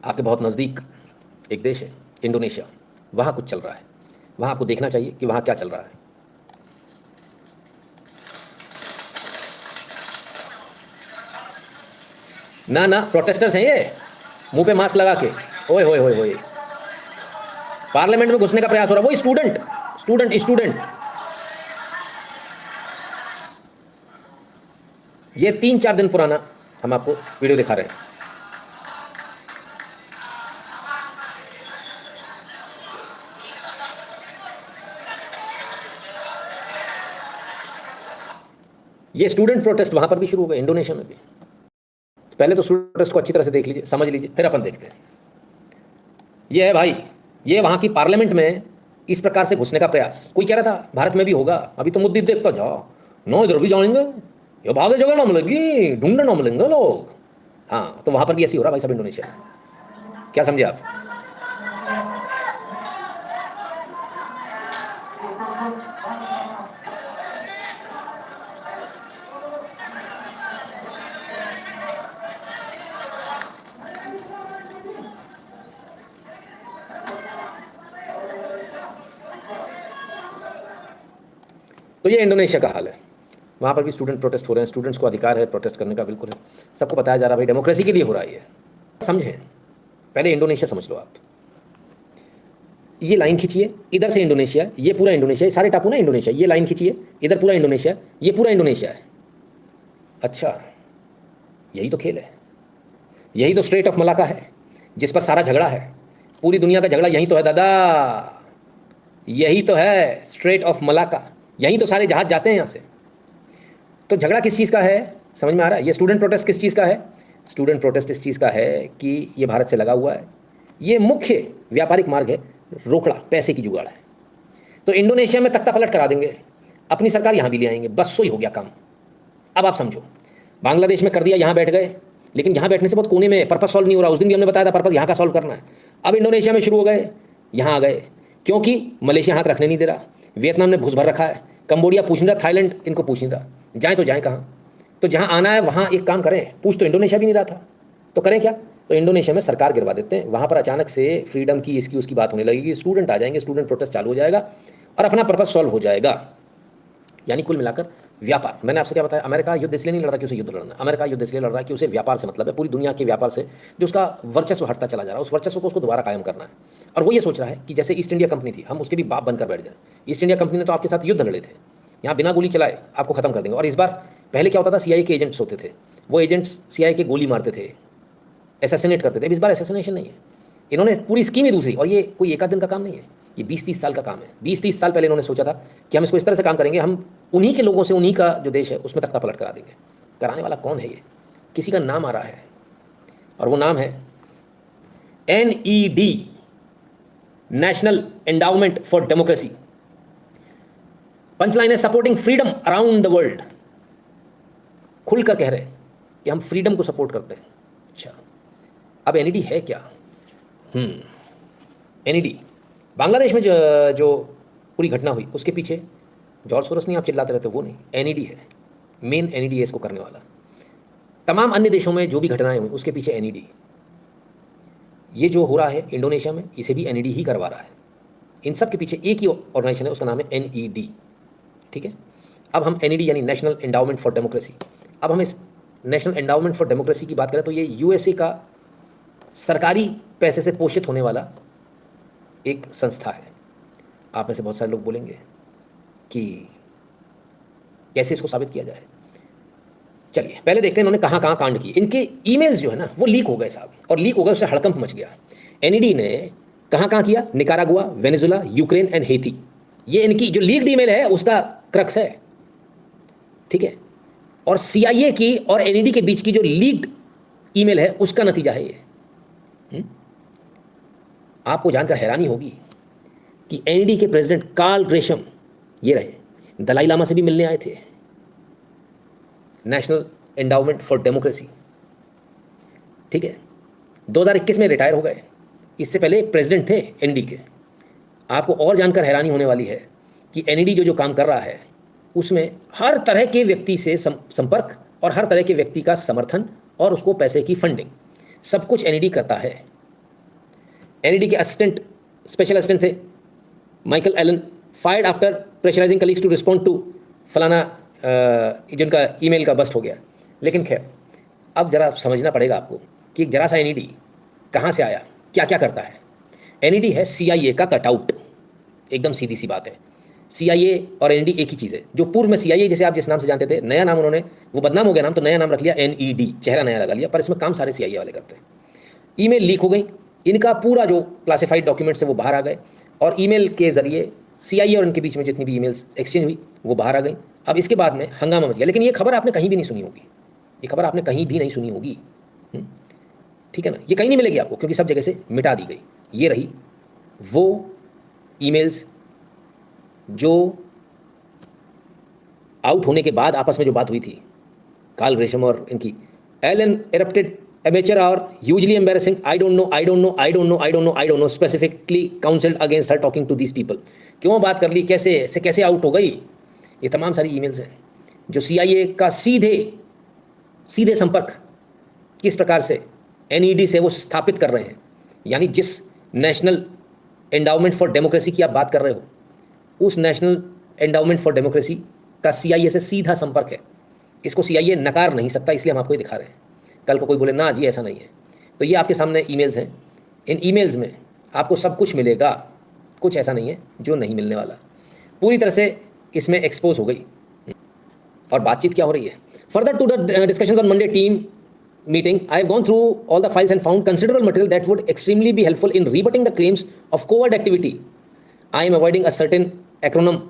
आपके बहुत नज़दीक एक देश है इंडोनेशिया, वहाँ कुछ चल रहा है। वहाँ आपको देखना चाहिए कि वहाँ क्या चल रहा है। ना ना, प्रोटेस्टर्स हैं ये, मुंह पे मास्क लगा के। ओए होए होए होए, पार्लियामेंट में घुसने का प्रयास हो रहा है। वो स्टूडेंट स्टूडेंट स्टूडेंट, ये 3-4 दिन पुराना हम आपको वीडियो दिखा रहे हैं। ये स्टूडेंट प्रोटेस्ट वहां पर भी शुरू हो गए, इंडोनेशिया में भी। तो पहले तो स्टूडेंट प्रोटेस्ट को अच्छी तरह से देख लीजिए, समझ लीजिए, फिर अपन देखते हैं। ये है भाई, ये वहां की पार्लियामेंट में इस प्रकार से घुसने का प्रयास। कोई कह रहा था भारत में भी होगा, अभी तो मुद्दे देखता जाओ, नो इधर भी जाएंगे, ये भागे जगह ना मिलेगी, ढूंढने ना मिलेंगे लोग। हाँ, तो वहां पर भी ऐसे ही हो रहा भाई सब इंडोनेशिया में। क्या समझे आप? तो ये इंडोनेशिया का हाल है। वहाँ पर भी स्टूडेंट प्रोटेस्ट हो रहे हैं, स्टूडेंट्स को अधिकार है प्रोटेस्ट करने का, बिल्कुल है। सबको बताया जा रहा है भाई डेमोक्रेसी के लिए हो रहा है ये। समझें, पहले इंडोनेशिया समझ लो आप। ये लाइन खींचिए, इधर से इंडोनेशिया, ये पूरा इंडोनेशिया, ये सारे टापू ना इंडोनेशिया। ये लाइन खींचिए, इधर पूरा इंडोनेशिया, ये पूरा इंडोनेशिया है। अच्छा, यही तो खेल है, यही तो स्ट्रेट ऑफ मलाका है जिस पर सारा झगड़ा है। पूरी दुनिया का झगड़ा यही तो है दादा, यही तो है स्ट्रेट ऑफ मलाका। यहीं तो सारे जहाज जाते हैं यहाँ से। तो झगड़ा किस चीज़ का है, समझ में आ रहा है? ये स्टूडेंट प्रोटेस्ट किस चीज़ का है? स्टूडेंट प्रोटेस्ट इस चीज़ का है कि ये भारत से लगा हुआ है, ये मुख्य व्यापारिक मार्ग है, रोकड़ा, पैसे की जुगाड़ है। तो इंडोनेशिया में तख्ता पलट करा देंगे, अपनी सरकार यहाँ भी ले आएंगे, बस सो ही हो गया काम। अब आप समझो, बांग्लादेश में कर दिया, यहाँ बैठ गए, लेकिन यहाँ बैठने से बहुत कोने में, पर्पस सॉल्व नहीं हो रहा। उस दिन भी हमने बताया था पर्पस यहाँ का सॉल्व करना है। अब इंडोनेशिया में शुरू हो गए, यहाँ आ गए, क्योंकि मलेशिया हाथ रखने नहीं दे रहा, वियतनाम ने घुस भर रखा है, कंबोडिया पूछ नहीं रहा, थाईलैंड इनको पूछ नहीं रहा, जाए तो जाए कहाँ? तो जहाँ आना है वहाँ एक काम करें, पूछ तो इंडोनेशिया भी नहीं रहा था, तो करें क्या? तो इंडोनेशिया में सरकार गिरवा देते हैं। वहाँ पर अचानक से फ्रीडम की इसकी उसकी बात होने लगेगी, स्टूडेंट आ जाएंगे, स्टूडेंट प्रोटेस्ट चालू हो जाएगा और अपना पर्पस सॉल्व हो जाएगा। यानी कुल मिलाकर व्यापार, मैंने आपसे क्या बताया, अमेरिका युद्ध इसलिए नहीं लड़ रहा कि उसे युद्ध लड़ना, अमेरिका युद्ध इसलिए लड़ रहा है कि उसे व्यापार से मतलब है, पूरी दुनिया के व्यापार से जो उसका वर्चस्व हटता चला जा रहा है, उस वर्चस्व को उसको दोबारा कायम करना है। और वो ये सोच रहा है कि जैसे ईस्ट इंडिया कंपनी थी, हम उसके भी बाप बनकर बैठ जाए। ईस्ट इंडिया कंपनी ने तो आपके साथ युद्ध लड़े थे, यहाँ बिना गोली चलाए आपको खत्म कर देंगे। और इस बार पहले क्या होता था, सीआईए के एजेंट्स होते थे, वो एजेंट्स सीआईए के गोली मारते थे, असैसिनेट करते थे। अब इस बार असैसिनेशन नहीं है, इन्होंने पूरी स्कीम ही दूसरी, और ये कोई एक आध दिन का काम नहीं है, ये 20-30 साल का काम है। 20-30 साल पहले इन्होंने सोचा था कि हम इसको इस तरह से काम करेंगे, हम उन्हीं के लोगों से, उन्हीं का जो देश है उसमें तख्ता पलट करा देंगे। कराने वाला कौन है? ये किसी का नाम आ रहा है, और वो नाम है NED, national endowment for democracy. Punchline है, supporting freedom around the world. खुलकर कह रहे हैं कि हम फ्रीडम को सपोर्ट करते हैं। अच्छा, अब NED है क्या? NED बांग्लादेश में जो पूरी घटना हुई उसके पीछे जॉर्ज सोरोस नहीं, आप चिल्लाते रहते, वो नहीं, NED है मेन। NED है इसको करने वाला। तमाम अन्य देशों में जो भी घटनाएं हुई उसके पीछे NED। ये जो हो रहा है इंडोनेशिया में, इसे भी NED ही करवा रहा है। इन सब के पीछे एक ही ऑर्गेनाइजेशन है, उसका नाम है NED। ठीक है, अब हम NED यानी नेशनल एंडाउमेंट फॉर डेमोक्रेसी, अब हम इस नेशनल एंडाउमेंट फॉर डेमोक्रेसी की बात करें तो ये USA का सरकारी पैसे से पोषित होने वाला एक संस्था है। आप में से बहुत सारे लोग बोलेंगे कि कैसे इसको साबित किया जाए। चलिए पहले देखते हैं इन्होंने कहाँ कहाँ कांड किए। इनके ईमेल्स जो है ना वो लीक हो गए साहब, और लीक हो गए, उससे हड़कंप मच गया। NED ने कहाँ कहाँ किया? Nicaragua, Venezuela, Ukraine and Haiti. ये इनकी जो लीक्ड ईमेल है उसका क्रक्स है, ठीक है। और CIA की और NED के बीच की जो लीक्ड ईमेल है उसका नतीजा है ये। आपको जानकर हैरानी होगी कि NED के प्रेसिडेंट कार्ल ग्रेशम ये रहे, दलाई लामा से भी मिलने आए थे, नेशनल एंडाउमेंट फॉर डेमोक्रेसी, ठीक है। 2021 में रिटायर हो गए, इससे पहले एक प्रेसिडेंट थे NED के। आपको और जानकर हैरानी होने वाली है कि NED जो काम कर रहा है उसमें हर तरह के व्यक्ति से संपर्क और हर तरह के व्यक्ति का समर्थन और उसको पैसे की फंडिंग, सब कुछ NED करता है। एनईडी के असिस्टेंट स्पेशल असिस्टेंट थे Michael Allen, fired after pressurising colleagues to respond to फलाना, जिनका ईमेल का बस्ट हो गया। लेकिन खैर, अब जरा समझना पड़ेगा आपको कि एक जरा सा एनईडी कहाँ से आया, क्या क्या करता है। एनईडी है सीआईए का कटआउट, एकदम सीधी सी बात है। सीआईए और एनईडी एक ही चीज़ है। जो पूर्व में सीआईए जैसे आप जिस नाम से जानते थे, नया नाम उन्होंने, वो बदनाम हो गया नाम, तो नया नाम रख लिया एनईडी, चेहरा नया लगा लिया, पर इसमें काम सारे सीआईए वाले करते हैं। ईमेल लीक हो गई, इनका पूरा जो क्लासिफाइड डॉक्यूमेंट्स है वो बाहर आ गए, और ईमेल के जरिए सीआईए और इनके बीच में जितनी भी ईमेल्स एक्सचेंज हुई वो बाहर आ गई। अब इसके बाद में हंगामा मच गया। लेकिन ये खबर आपने कहीं भी नहीं सुनी होगी, ये खबर आपने कहीं भी नहीं सुनी होगी, ठीक है ना। ये कहीं नहीं मिलेगी आपको, क्योंकि सब जगह से मिटा दी गई। ये रही वो ईमेल्स जो आउट होने के बाद आपस में जो बात हुई थी, कार्ल ग्रेशम और इनकी। Allen erupted amateur or hugely embarrassing, I don't know specifically counseled against her talking to these people। क्यों बात कर ली, कैसे आउट हो गई, ये तमाम सारी ईमेल्स हैं जो सीआईए का सीधे संपर्क किस प्रकार से एनईडी से वो स्थापित कर रहे हैं। यानी जिस नेशनल एंडाउमेंट फॉर डेमोक्रेसी की आप बात कर रहे हो, उस नेशनल एंडाउमेंट फॉर डेमोक्रेसी का सीआईए से सीधा संपर्क है। इसको सीआईए नकार नहीं सकता, इसलिए हम आपको ये दिखा रहे हैं। कल को कोई बोले ना जी ऐसा नहीं है, तो ये आपके सामने ईमेल्स हैं। इन ईमेल्स में आपको सब कुछ मिलेगा, कुछ ऐसा नहीं है जो नहीं मिलने वाला। पूरी तरह से इसमें एक्सपोज हो गई। और बातचीत क्या हो रही है, further to the discussions on Monday team meeting, I have gone through all the files and found considerable material that would extremely be helpful in rebutting the claims of covert activity. I am avoiding a certain acronym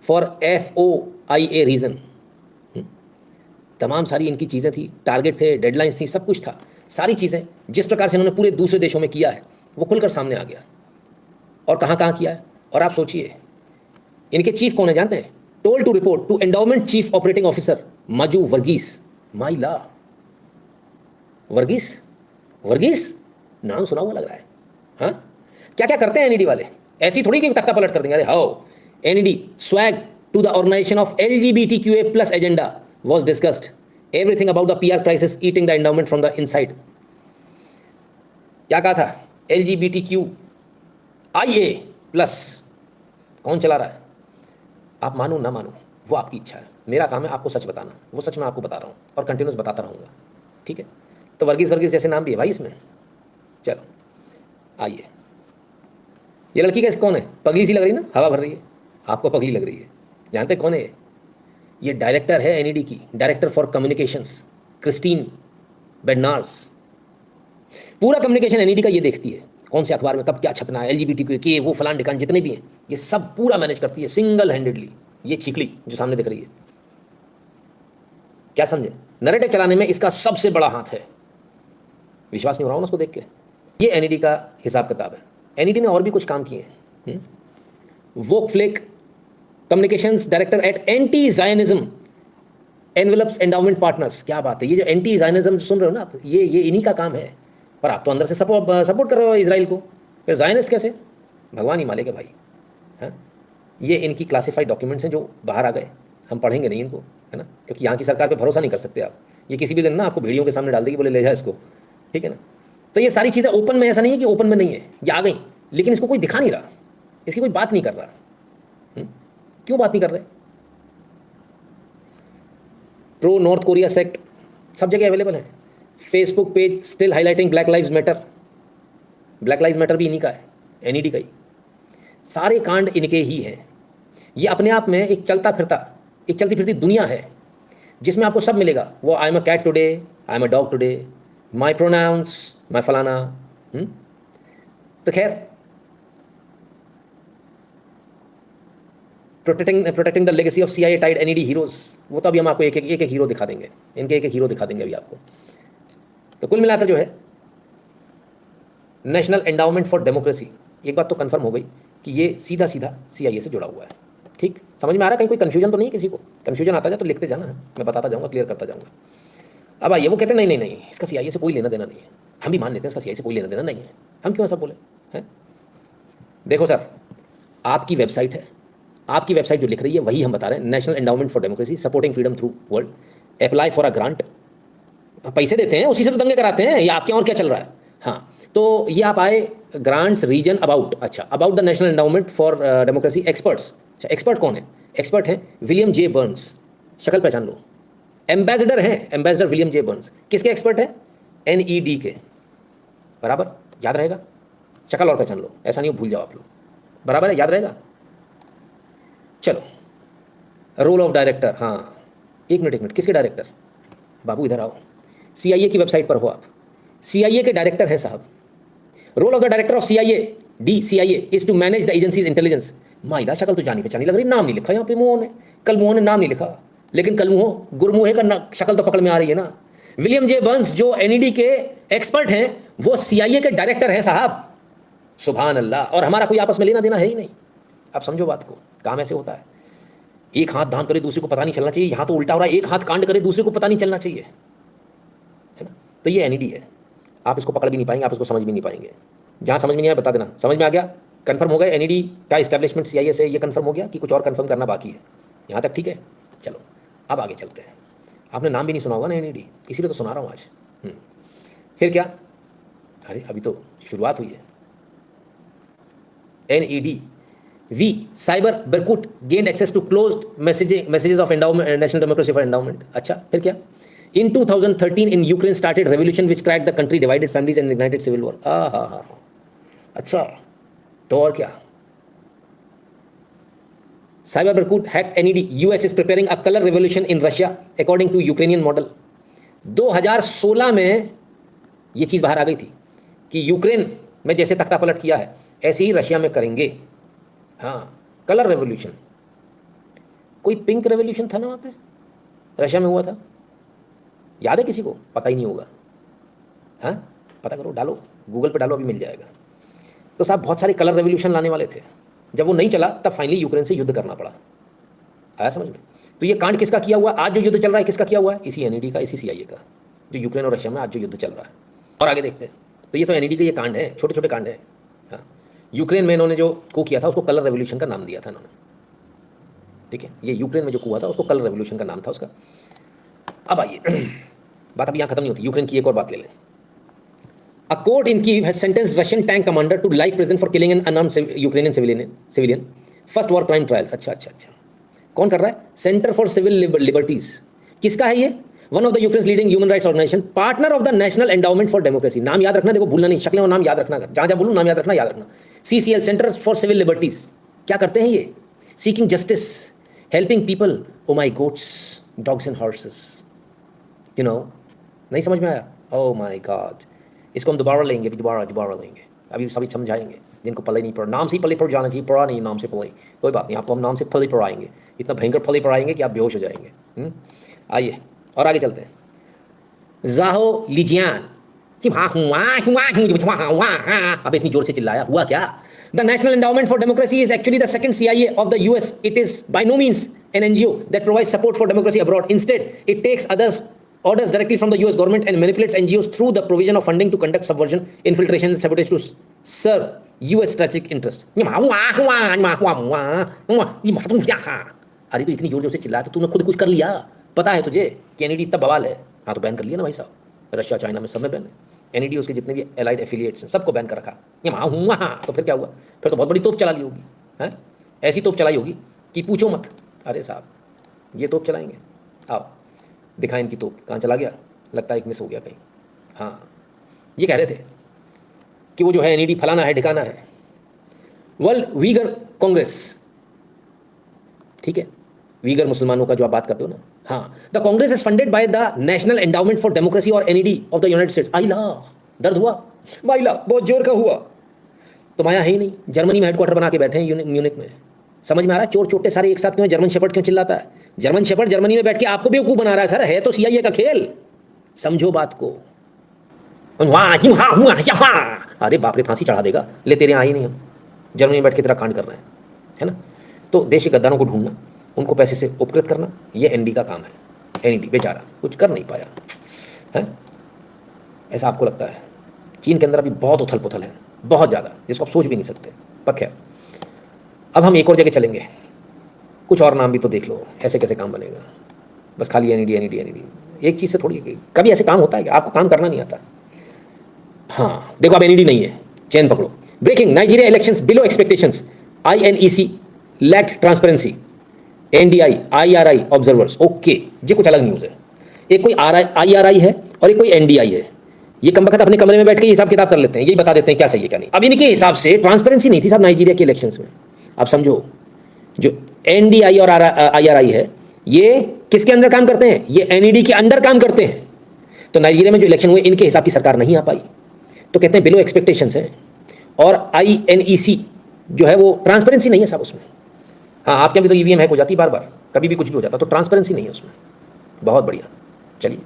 for FOIA reason. तमाम सारी इनकी चीज़ें थी, target थे, deadlines थी, सब कुछ था। सारी चीज़ें जिस प्रकार से इन्होंने पूरे दूसरे देशों में किया है वो खुलकर सामने आ गया। और कहाँ कहाँ किया है, और आप सोचिए इनके चीफ कौन है जानते हैं, told to report to endowment chief operating officer Maju Varghese. माई ला, वर्गीस नाम सुना हुआ लग रहा है। हाँ, क्या क्या करते हैं एनईडी वाले, ऐसी थोड़ी कि तख्ता पलट कर देंगे। अरे how, NED swag to the organisation of LGBTQA+ agenda was discussed, everything about the PR crisis eating the endowment from the inside। क्या कहा था, LGBTQIA+, कौन चला रहा है, आप मानो ना मानो वो आपकी इच्छा है। मेरा काम है आपको सच बताना, वो सच मैं आपको बता रहा हूँ और कंटिन्यूस बताता रहूँगा, ठीक है। तो वर्गीस जैसे नाम भी है भाई इसमें। चलो आइए, ये लड़की कैसे कौन है, पगली सी लग रही ना, हवा भर रही है, आपको पगली लग रही है। जानते कौन है ये डायरेक्टर है एनईडी की, डायरेक्टर फॉर कम्युनिकेशंस, क्रिस्टीन बेडनार्स। पूरा कम्युनिकेशन एनईडी का ये देखती है, कौन से अखबार में कब क्या छपना है, LGBTQ के वो फलान ढिकान जितने भी हैं, ये सब पूरा मैनेज करती है सिंगल हैंडेडली। ये छिकली जो सामने दिख रही है, क्या समझे, नैरेटिव चलाने में इसका सबसे बड़ा हाथ है। विश्वास नहीं हो रहा हूँ उसको देख के। ये एनईडी का हिसाब किताब है। एनईडी ने और भी कुछ काम किए हैं। Woke flake communications director at anti Zionism envelopes endowment partners. क्या बात है, ये जो एंटी जायनिज्म सुन रहे हो ना आप, ये इन्हीं का काम है। पर आप तो अंदर से सपोर्ट कर रहे हो इसराइल को, फिर जायनिस्ट कैसे, भगवान ही मालिक है भाई। हाँ, ये इनकी क्लासिफाइड डॉक्यूमेंट्स हैं जो बाहर आ गए, हम पढ़ेंगे नहीं इनको, है ना, क्योंकि यहाँ की सरकार पे भरोसा नहीं कर सकते आप। ये किसी भी दिन ना आपको भेड़ियों के सामने डाल देगी, बोले ले जा इसको, ठीक है ना। तो ये सारी चीज़ें ओपन में, ऐसा नहीं है कि ओपन में नहीं है, ये आ गई, लेकिन इसको कोई दिखा नहीं रहा, इसकी कोई बात नहीं कर रहा। क्यों बात नहीं कर रहे, प्रो नॉर्थ कोरिया सेक्ट सब जगह अवेलेबल है। Facebook page still highlighting black lives matter. Black lives matter भी इन्हीं का है, एनईडी का ही। सारे कांड इनके ही हैं। ये अपने आप में एक चलती फिरती दुनिया है जिसमें आपको सब मिलेगा। वो I am a cat today, I am a dog today, my pronouns, my फलाना। तो खैर, protecting the legacy of CIA tied NED heroes, वो तो अभी हम आपको एक एक हीरो दिखा देंगे, इनके एक हीरो दिखा देंगे अभी आपको। तो कुल मिलाकर जो है नेशनल एंडाउमेंट फॉर डेमोक्रेसी, एक बात तो कंफर्म हो गई कि ये सीधा CIA से जुड़ा हुआ है। ठीक, समझ में आ रहा है, कहीं कोई कन्फ्यूजन तो नहीं है किसी को? कन्फ्यूजन आता जाए तो लिखते जाना, मैं बताता जाऊँगा, क्लियर करता जाऊँगा। अब आइए, वो कहते हैं नहीं, इसका CIA से कोई लेना देना नहीं है। हम भी मान लेते हैं इसका CIA से कोई लेना देना नहीं है, हम क्यों ऐसा बोले हैं? देखो सर, आपकी वेबसाइट है, आपकी वेबसाइट जो लिख रही है वही हम बता रहे हैं, national endowment for democracy supporting freedom through world, apply for a grant. पैसे देते हैं, उसी से तो दंगे कराते हैं, ये आपके यहाँ और क्या चल रहा है। हाँ, तो ये आप आए ग्रांट्स रीजन अबाउट, अच्छा, about the national endowment for democracy experts. अच्छा, एक्सपर्ट कौन है? एक्सपर्ट हैं विलियम जे बर्न्स, शक्ल पहचान लो। एम्बेसडर हैं, एम्बेसडर विलियम जे बर्न्स, किसके एक्सपर्ट हैं? NED के, बराबर, याद रहेगा, शक्ल और पहचान लो, ऐसा नहीं हो भूल जाओ आप लोग, बराबर है, याद रहेगा। चलो, रोल ऑफ डायरेक्टर, हाँ, एक मिनट, किसके डायरेक्टर? बाबू इधर आओ, CIA की वेबसाइट पर हो आप, CIA के डायरेक्टर हैं साहब। Role of the director of CIA is to manage the agencies intelligence. माइला, शक्ल तो जानी पहचानी लग रही, नाम नहीं लिखा यहाँ पे मुंह ने, कल मुंह ने नाम नहीं लिखा, लेकिन कल मुंह गुरमुहे का शक्ल तो पकड़ में आ रही है ना। विलियम जे बर्न्स जो NED के एक्सपर्ट हैं, वो CIA के डायरेक्टर हैं साहब। सुभान अल्लाह। और हमारा कोई आपस में लेना देना है ही नहीं। आप समझो बात को, काम ऐसे होता है, एक हाथ दान करे दूसरे को पता नहीं चलना चाहिए, यहाँ तो उल्टा हो रहा है, एक हाथ कांड करे दूसरे को पता नहीं चलना चाहिए, है ना। तो ये NED है, आप इसको पकड़ भी नहीं पाएंगे, आप इसको समझ भी नहीं पाएंगे। जहाँ समझ में नहीं आया बता देना। समझ में आ गया? कंफर्म हो गया NED का इस्टेब्लिशमेंट CIA से, ये कंफर्म हो गया कि कुछ और कंफर्म करना बाकी है? यहाँ तक ठीक है। चलो अब आगे चलते हैं। आपने नाम भी नहीं सुना होगा ना NED, इसीलिए तो सुना रहा हूँ आज। फिर क्या? अरे अभी तो शुरुआत हुई है। NED V cyber Berkut gained access to closed messages of endowment, national democracy for endowment. अच्छा, फिर क्या? In 2013 in Ukraine started revolution which cracked the country, divided families and ignited civil war. हाँ, अच्छा, तो और क्या? Cyber Berkut hacked NED. US is preparing a color revolution in Russia according to Ukrainian model. 2016 में ये चीज़ बाहर आ गई थी कि यूक्रेन में जैसे तख्ता पलट किया है ऐसे ही रशिया में करेंगे। हाँ, कलर रेवोल्यूशन। कोई पिंक रेवोल्यूशन था ना वहाँ पे, रशिया में हुआ था, याद है किसी को? पता ही नहीं होगा। हाँ, पता करो, डालो गूगल पे, डालो, अभी मिल जाएगा। तो साहब बहुत सारे कलर रेवोल्यूशन लाने वाले थे, जब वो नहीं चला तब फाइनली यूक्रेन से युद्ध करना पड़ा। आया समझ में? तो ये कांड किसका किया हुआ? आज जो युद्ध चल रहा है किसका किया हुआ है? इसी NED का, इसी CIA का, जो यूक्रेन और रशिया में आज जो युद्ध चल रहा है। और आगे देखते हैं। तो ये तो NED के ये कांड है, छोटे छोटे कांड है। हाँ, यूक्रेन में इन्होंने जो कू किया था उसको कलर रेवोल्यूशन का नाम दिया था इन्होंने, ठीक है। ये यूक्रेन में जो हुआ था उसको कलर रेवोल्यूशन का नाम था उसका। अब आइए, बात अभी यहाँ खत्म नहीं होती, यूक्रेन की एक और बात ले लें। A court in Kyiv has sentenced Russian tank commander to life prison for killing an unarmed Ukrainian civilian. First war crime trials. अच्छा, कौन कर रहा है? Center for Civil Liberties. किसका है ये? One of the Ukraine's leading human rights organisation, partner of the national endowment for Democracy. नाम याद रखना, देखो भूलना नहीं, शक्लें और नाम याद रखना, जहाँ जहाँ बोलूँ नाम याद रखना। CCL, Center for Civil Liberties. क्या करते हैं ये? Seeking justice, helping people, oh my goats, dogs and horses, you know. नहीं समझ में आया? ओ माई गॉड, इसको हम दोबारा लेंगे, दोबारा लेंगे, अभी सभी समझाएंगे जिनको पले नहीं पढ़ा। नाम से ही पले पढ़ जाना चाहिए, पढ़ा नहीं नाम से पले, कोई बात नहीं, आपको हम नाम से फले पढ़ाएंगे, इतना भयंकर फले पढ़ाएंगे कि आप बेहोश हो जाएंगे। आइए और आगे चलते हैं। जाहो लिजियान, अब इतनी जोर से चिल्लाया, हुआ क्या? The national endowment for Democracy is actually the second CIA of the US. It is by no means an NGO that provides support for democracy abroad. Instead, it takes orders directly from the US government and manipulates NGOs through the provision of funding to conduct subversion, infiltration and sabotage to serve US strategic interest. अरे तो इतनी जोर जोर से चिल्लाया तो तूने खुद कुछ कर लिया, पता है तुझे कि NED इतना बवाल है। हाँ तो बैन कर लिया ना भाई साहब, रशिया चाइना में सब में बैन है। NED उसके जितने भी एलाइड एफिलिएट्स हैं सबको बैन कर रखा। तो फिर क्या हुआ? फिर तो बहुत बड़ी तोप चला ली होगी, हैं? ऐसी तोप चलाई होगी कि पूछो मत। अरे साहब ये तोप चलाएंगे, आओ दिखाएं इनकी तोप। कहाँ चला गया? लगता है एक मिस हो गया कहीं। हाँ, ये कह रहे थे कि वो जो है NED फलाना है ढिकाना है। वर्ल्ड वीगर कांग्रेस, ठीक है, वीगर मुसलमानों का जो आप बात करते हो ना। हाँ, the Congress is funded by the national endowment for democracy और NED of the United States. आइला, दर्द हुआ माइला, बहुत जोर का हुआ। तो माया है ही नहीं, जर्मनी में हेडक्वार्टर बना के बैठे हैं म्यूनिक में। समझ में आ रहा है? चोर चोटे सारे एक साथ क्यों? जर्मन शेपर्ड क्यों चिल्लाता है? जर्मन शेपर्ड जर्मनी में बैठ के आपको बेवकूफ बना रहा है। सर है तो CIA का खेल, समझो बात को। अरे बाप रे, फांसी चढ़ा देगा। ले तेरे आई नहीं, हम जर्मनी में बैठ के तेरा कांड कर रहे हैं, है ना। तो देश के गद्दारों को ढूंढना, उनको पैसे से उपकृत करना, ये ND का काम है। NED बेचारा कुछ कर नहीं पाया है, ऐसा आपको लगता है? चीन के अंदर अभी बहुत उथल पुथल है, बहुत ज़्यादा, जिसको आप सोच भी नहीं सकते। पर खैर, अब हम एक और जगह चलेंगे, कुछ और नाम भी तो देख लो, ऐसे कैसे काम बनेगा? बस खाली NED। एक चीज़ से थोड़ी, कभी ऐसे काम होता है कि आपको काम करना नहीं आता। हाँ देखो, अब NED नहीं है, चैन पकड़ो। Breaking, Nigeria elections below expectations, INEC lacked transparency, NDI IRI observers. Okay, ये कुछ अलग न्यूज़ है। एक कोई IRI है और एक कोई NDI है। ये कमबख्त अपने कमरे में बैठ के हिसाब किताब कर लेते हैं, यही बता देते हैं क्या सही है क्या नहीं। अब इनके हिसाब से ट्रांसपेरेंसी नहीं थी साहब नाइजीरिया के इलेक्शंस में। आप समझो, जो NDI और IRI है ये किसके अंदर काम करते हैं? ये NED के अंडर काम करते हैं। तो नाइजीरिया में जो इलेक्शन हुए इनके हिसाब की सरकार नहीं आ पाई, तो कहते हैं बिलो एक्सपेक्टेशंस है। और INEC जो है वो ट्रांसपेरेंसी नहीं है साहब उसमें। हाँ, आपके भी तो EVM हैक हो जाती बार बार, कभी भी कुछ भी हो जाता, तो ट्रांसपेरेंसी नहीं है उसमें। बहुत बढ़िया, चलिए।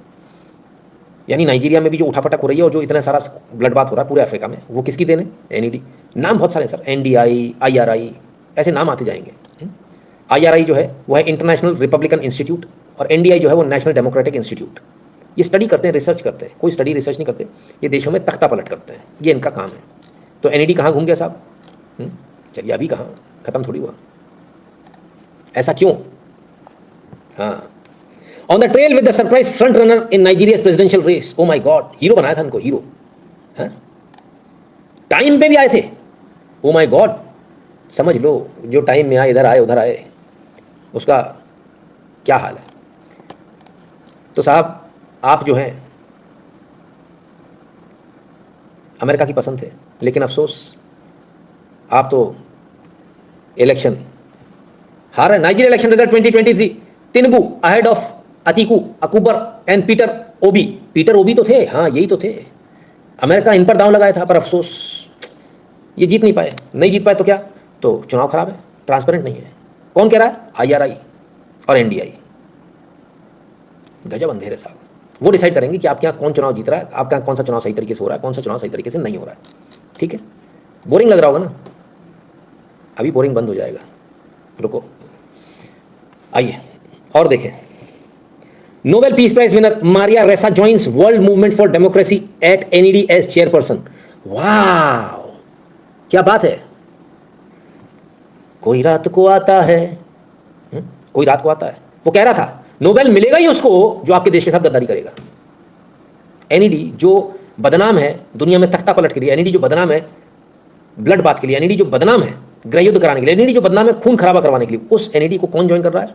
यानी नाइजीरिया में भी जो उठापटक हो रही है और जो इतना सारा ब्लड बात हो रहा है पूरे अफ्रीका में, वो किसकी देन है? NED। नाम बहुत सारे हैं सर, NDI IRI ऐसे नाम आते जाएंगे। IRI जो है वो है इंटरनेशनल रिपब्लिकन इंस्टीट्यूट, और NDI जो है वो नेशनल डेमोक्रेटिक इंस्टीट्यूट। ये स्टडी करते हैं, रिसर्च करते हैं। कोई स्टडी रिसर्च नहीं करते, ये देशों में तख्ता पलट करते हैं, ये इनका काम है। तो NED कहाँ घूम गया साहब? चलिए, अभी कहाँ, खत्म थोड़ी हुआ। ऐसा क्यों? हाँ, on the trail with the surprise front runner in Nigeria's presidential race. Oh my God, hero बनाया था इनको, हीरो। हाँ, टाइम पे भी आए थे। ओ माय गॉड, समझ लो, जो टाइम में आए, इधर आए उधर आए, उसका क्या हाल है। तो साहब, आप जो हैं अमेरिका की पसंद थे, लेकिन अफसोस आप तो इलेक्शन हार है। Nigeria election result 2023, Tinubu ahead of Atiku अकूबर and Peter Obi. Peter Obi तो थे, हाँ यही तो थे। अमेरिका इन पर दांव लगाया था, पर अफसोस ये जीत नहीं पाए। नहीं जीत पाए तो क्या? तो चुनाव खराब है, ट्रांसपेरेंट नहीं है। कौन कह रहा है? IRI और NDI। गजब अंधेरे साहब। वो डिसाइड करेंगे कि आपके यहाँ कौन चुनाव जीत रहा है, आपके यहाँ कौन सा चुनाव सही तरीके से हो रहा है, कौन सा चुनाव सही तरीके से नहीं हो रहा है। ठीक है, बोरिंग लग रहा होगा ना? अभी बोरिंग बंद हो जाएगा, रुको। आइए और देखें। Nobel peace prize winner Maria Ressa joins world movement for democracy at NED as chairperson. वाह, क्या बात है। कोई रात को आता है, कोई रात को आता है। वो कह रहा था नोबेल मिलेगा ही उसको जो आपके देश के साथ गद्दारी करेगा। NED जो बदनाम है दुनिया में तख्ता पलट के लिए, NED जो बदनाम है ब्लड बात के लिए, NED जो बदनाम है गृह युद्ध कराने के लिए, NED जो बदनाम है खून खराबा करवाने के लिए, उस NED को कौन ज्वाइन कर रहा है?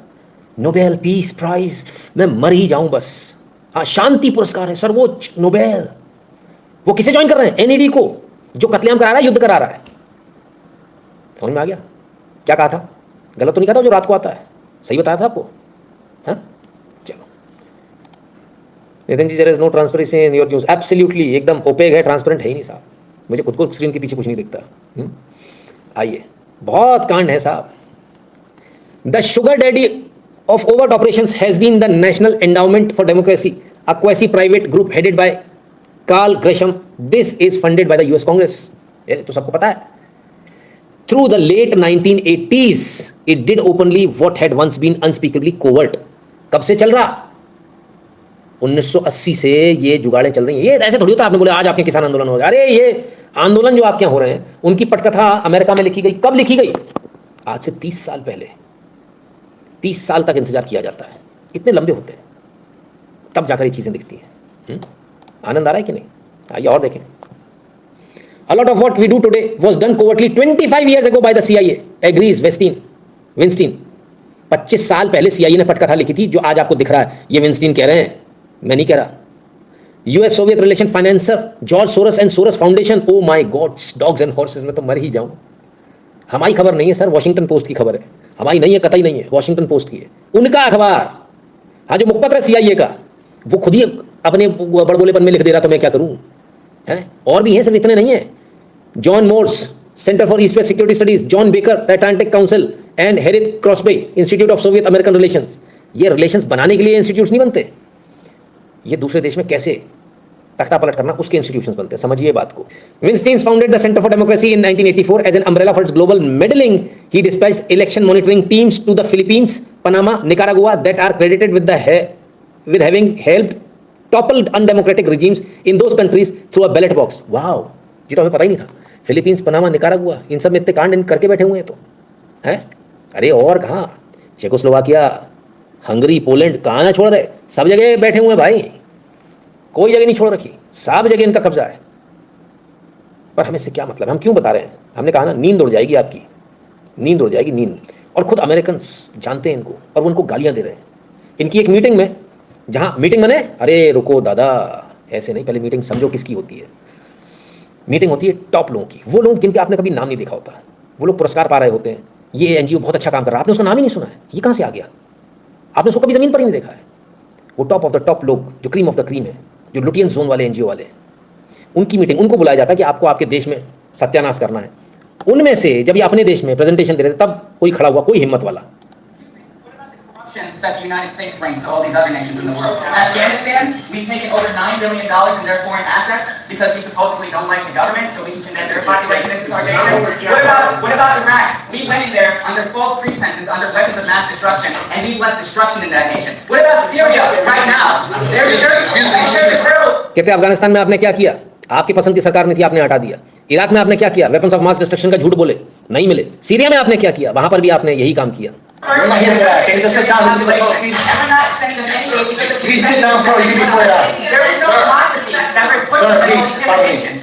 Nobel peace prize. मैं मर ही जाऊं बस। हाँ, शांति पुरस्कार है, सर्वोच्च नोबेल। वो किसे ज्वाइन कर रहे हैं? NED को, जो कत्लेआम करा रहा है, युद्ध करा रहा है। समझ में आ गया क्या कहा था? गलत तो नहीं कहा था? जो रात को आता है, सही बताया था आपको। हाँ, चलो। Nitin ji, there is no transparency in your news. Absolutely, एकदम ओपेक है, ट्रांसपेरेंट है ही नहीं साहब। मुझे खुद को स्क्रीन के पीछे कुछ नहीं दिखता। आइए, बहुत कांड है साहब। The sugar daddy of overt operations has been the National Endowment for Democracy, a quasi-private group headed by Carl Gresham. This is funded by the US Congress. ये तो सबको पता है। Through the late 1980s, it did openly what had once been unspeakably covert. कब से चल रहा? 1980 से ये जुगाड़े चल रही हैं। ये ऐसे थोड़ी होता है आपने बोले आज आपके किसान आंदोलन हो गया। अरे ये आंदोलन जो आपके यहाँ हो रहे हैं, उनकी पटकथा अमेरिका में लिखी गई। कब लिखी गई? आज से 30 साल पहले। 30 साल तक इंतजार किया जाता है, इतने लंबे होते हैं, तब जाकर ये चीजें दिखती हैं। आनंद आ रहा है कि नहीं? आइए और देखें। A lot of what we do today was done covertly 25 years ago by the CIA, agrees Weinstein. 25 साल पहले CIA ने पटकथा लिखी थी, जो आज आपको दिख रहा है। ये विंस्टीन कह रहे हैं, मैं नहीं कह रहा। US Soviet relation financier George Soros and Soros Foundation. Oh my god, dogs and horses में तो मर ही जाऊं। हमारी खबर नहीं है सर, वॉशिंगटन पोस्ट की खबर है। हमारी नहीं है, कतई नहीं है, वॉशिंगटन पोस्ट की है, उनका अखबार। हाँ, जो मुखपत्र है CIA का, वो खुद ही अपने बड़बोलेपन में लिख दे रहा, तो मैं क्या करूं? हैं और भी हैं, सिर्फ इतने नहीं है। John Morse centre for east west security studies, John Baker the Atlantic council and Herith Crosby institute of Soviet American relations. ये रिलेशंस बनाने के लिए इंस्टीट्यूट्स नहीं बनते, ये दूसरे देश में कैसे तख्ता पलट करना, उसके इंस्टीट्यूशंस बनते हैं। समझिए बात को। Weinstein founded the centre for democracy in 1984 as an umbrella for its global meddling. He dispatched election monitoring teams to the Philippines, Panama, Nicaragua that are credited with having helped topple undemocratic regimes in those countries through a ballot box. Wow, ये तो हमें पता ही नहीं था। Philippines, Panama, Nicaragua, इन सब में इतने कांड करके बैठे हुए हैं तो हैं। अरे और कहाँ, चेकोस्लोवाकिया, हंगरी, पोलैंड, कहाँ ना छोड़ रहे, सब जगह बैठे हुए हैं भाई, कोई जगह नहीं छोड़ रखी, सब जगह इनका कब्जा है। पर हमें इससे क्या मतलब है, हम क्यों बता रहे हैं? हमने कहा ना, नींद उड़ जाएगी आपकी, नींद उड़ जाएगी, नींद। और खुद अमेरिकन जानते हैं इनको, और वो उनको गालियां दे रहे हैं। इनकी एक मीटिंग में, जहां मीटिंग बने, अरे रुको दादा, ऐसे नहीं, पहले मीटिंग समझो किसकी होती है। मीटिंग होती है टॉप लोगों की, वो लोग जिनके आपने कभी नाम नहीं देखा होता, वो लोग पुरस्कार पा रहे होते हैं, ये एनजीओ बहुत अच्छा काम कर रहा है, आपने उसका नाम ही नहीं सुना है, ये कहाँ से आ गया? आपने उसको कभी ज़मीन पर ही नहीं देखा है। वो टॉप ऑफ द टॉप लोग, जो क्रीम ऑफ द क्रीम है, जो लुटियन जोन वाले एनजीओ वाले हैं, उनकी मीटिंग, उनको बुलाया जाता है कि आपको आपके देश में सत्यानाश करना है। उनमें से जब ये अपने देश में प्रेजेंटेशन दे रहे थे, तब कोई खड़ा हुआ, कोई हिम्मत वाला। That the United States brings to all these other nations in the world. Afghanistan, we've taken over $9 billion in their foreign assets because we supposedly don't like the government, so we can send their population into our nation. What about Iraq? We went in there under false pretenses, under weapons of mass destruction, and we left destruction in that nation. What about Syria right now? They're terrible. कहते अफगानिस्तान में आपने क्या किया? आपकी पसंद की सरकार नहीं थी, आपने हटा दिया। इराक में आपने क्या किया? वेपन्स ऑफ मास डिस्ट्रक्शन का झूठ बोले, नहीं मिले। सीरिया में आपने क्या किया? वहां पर भी आपने यही काम किया। We're not here for that. Can you just sit down? Listen to the talk, please. And we're not sending them anyway because Please sit down, sir. You can be swear out. there is no democracy that we're putting Sir, in please, those follow me. nations.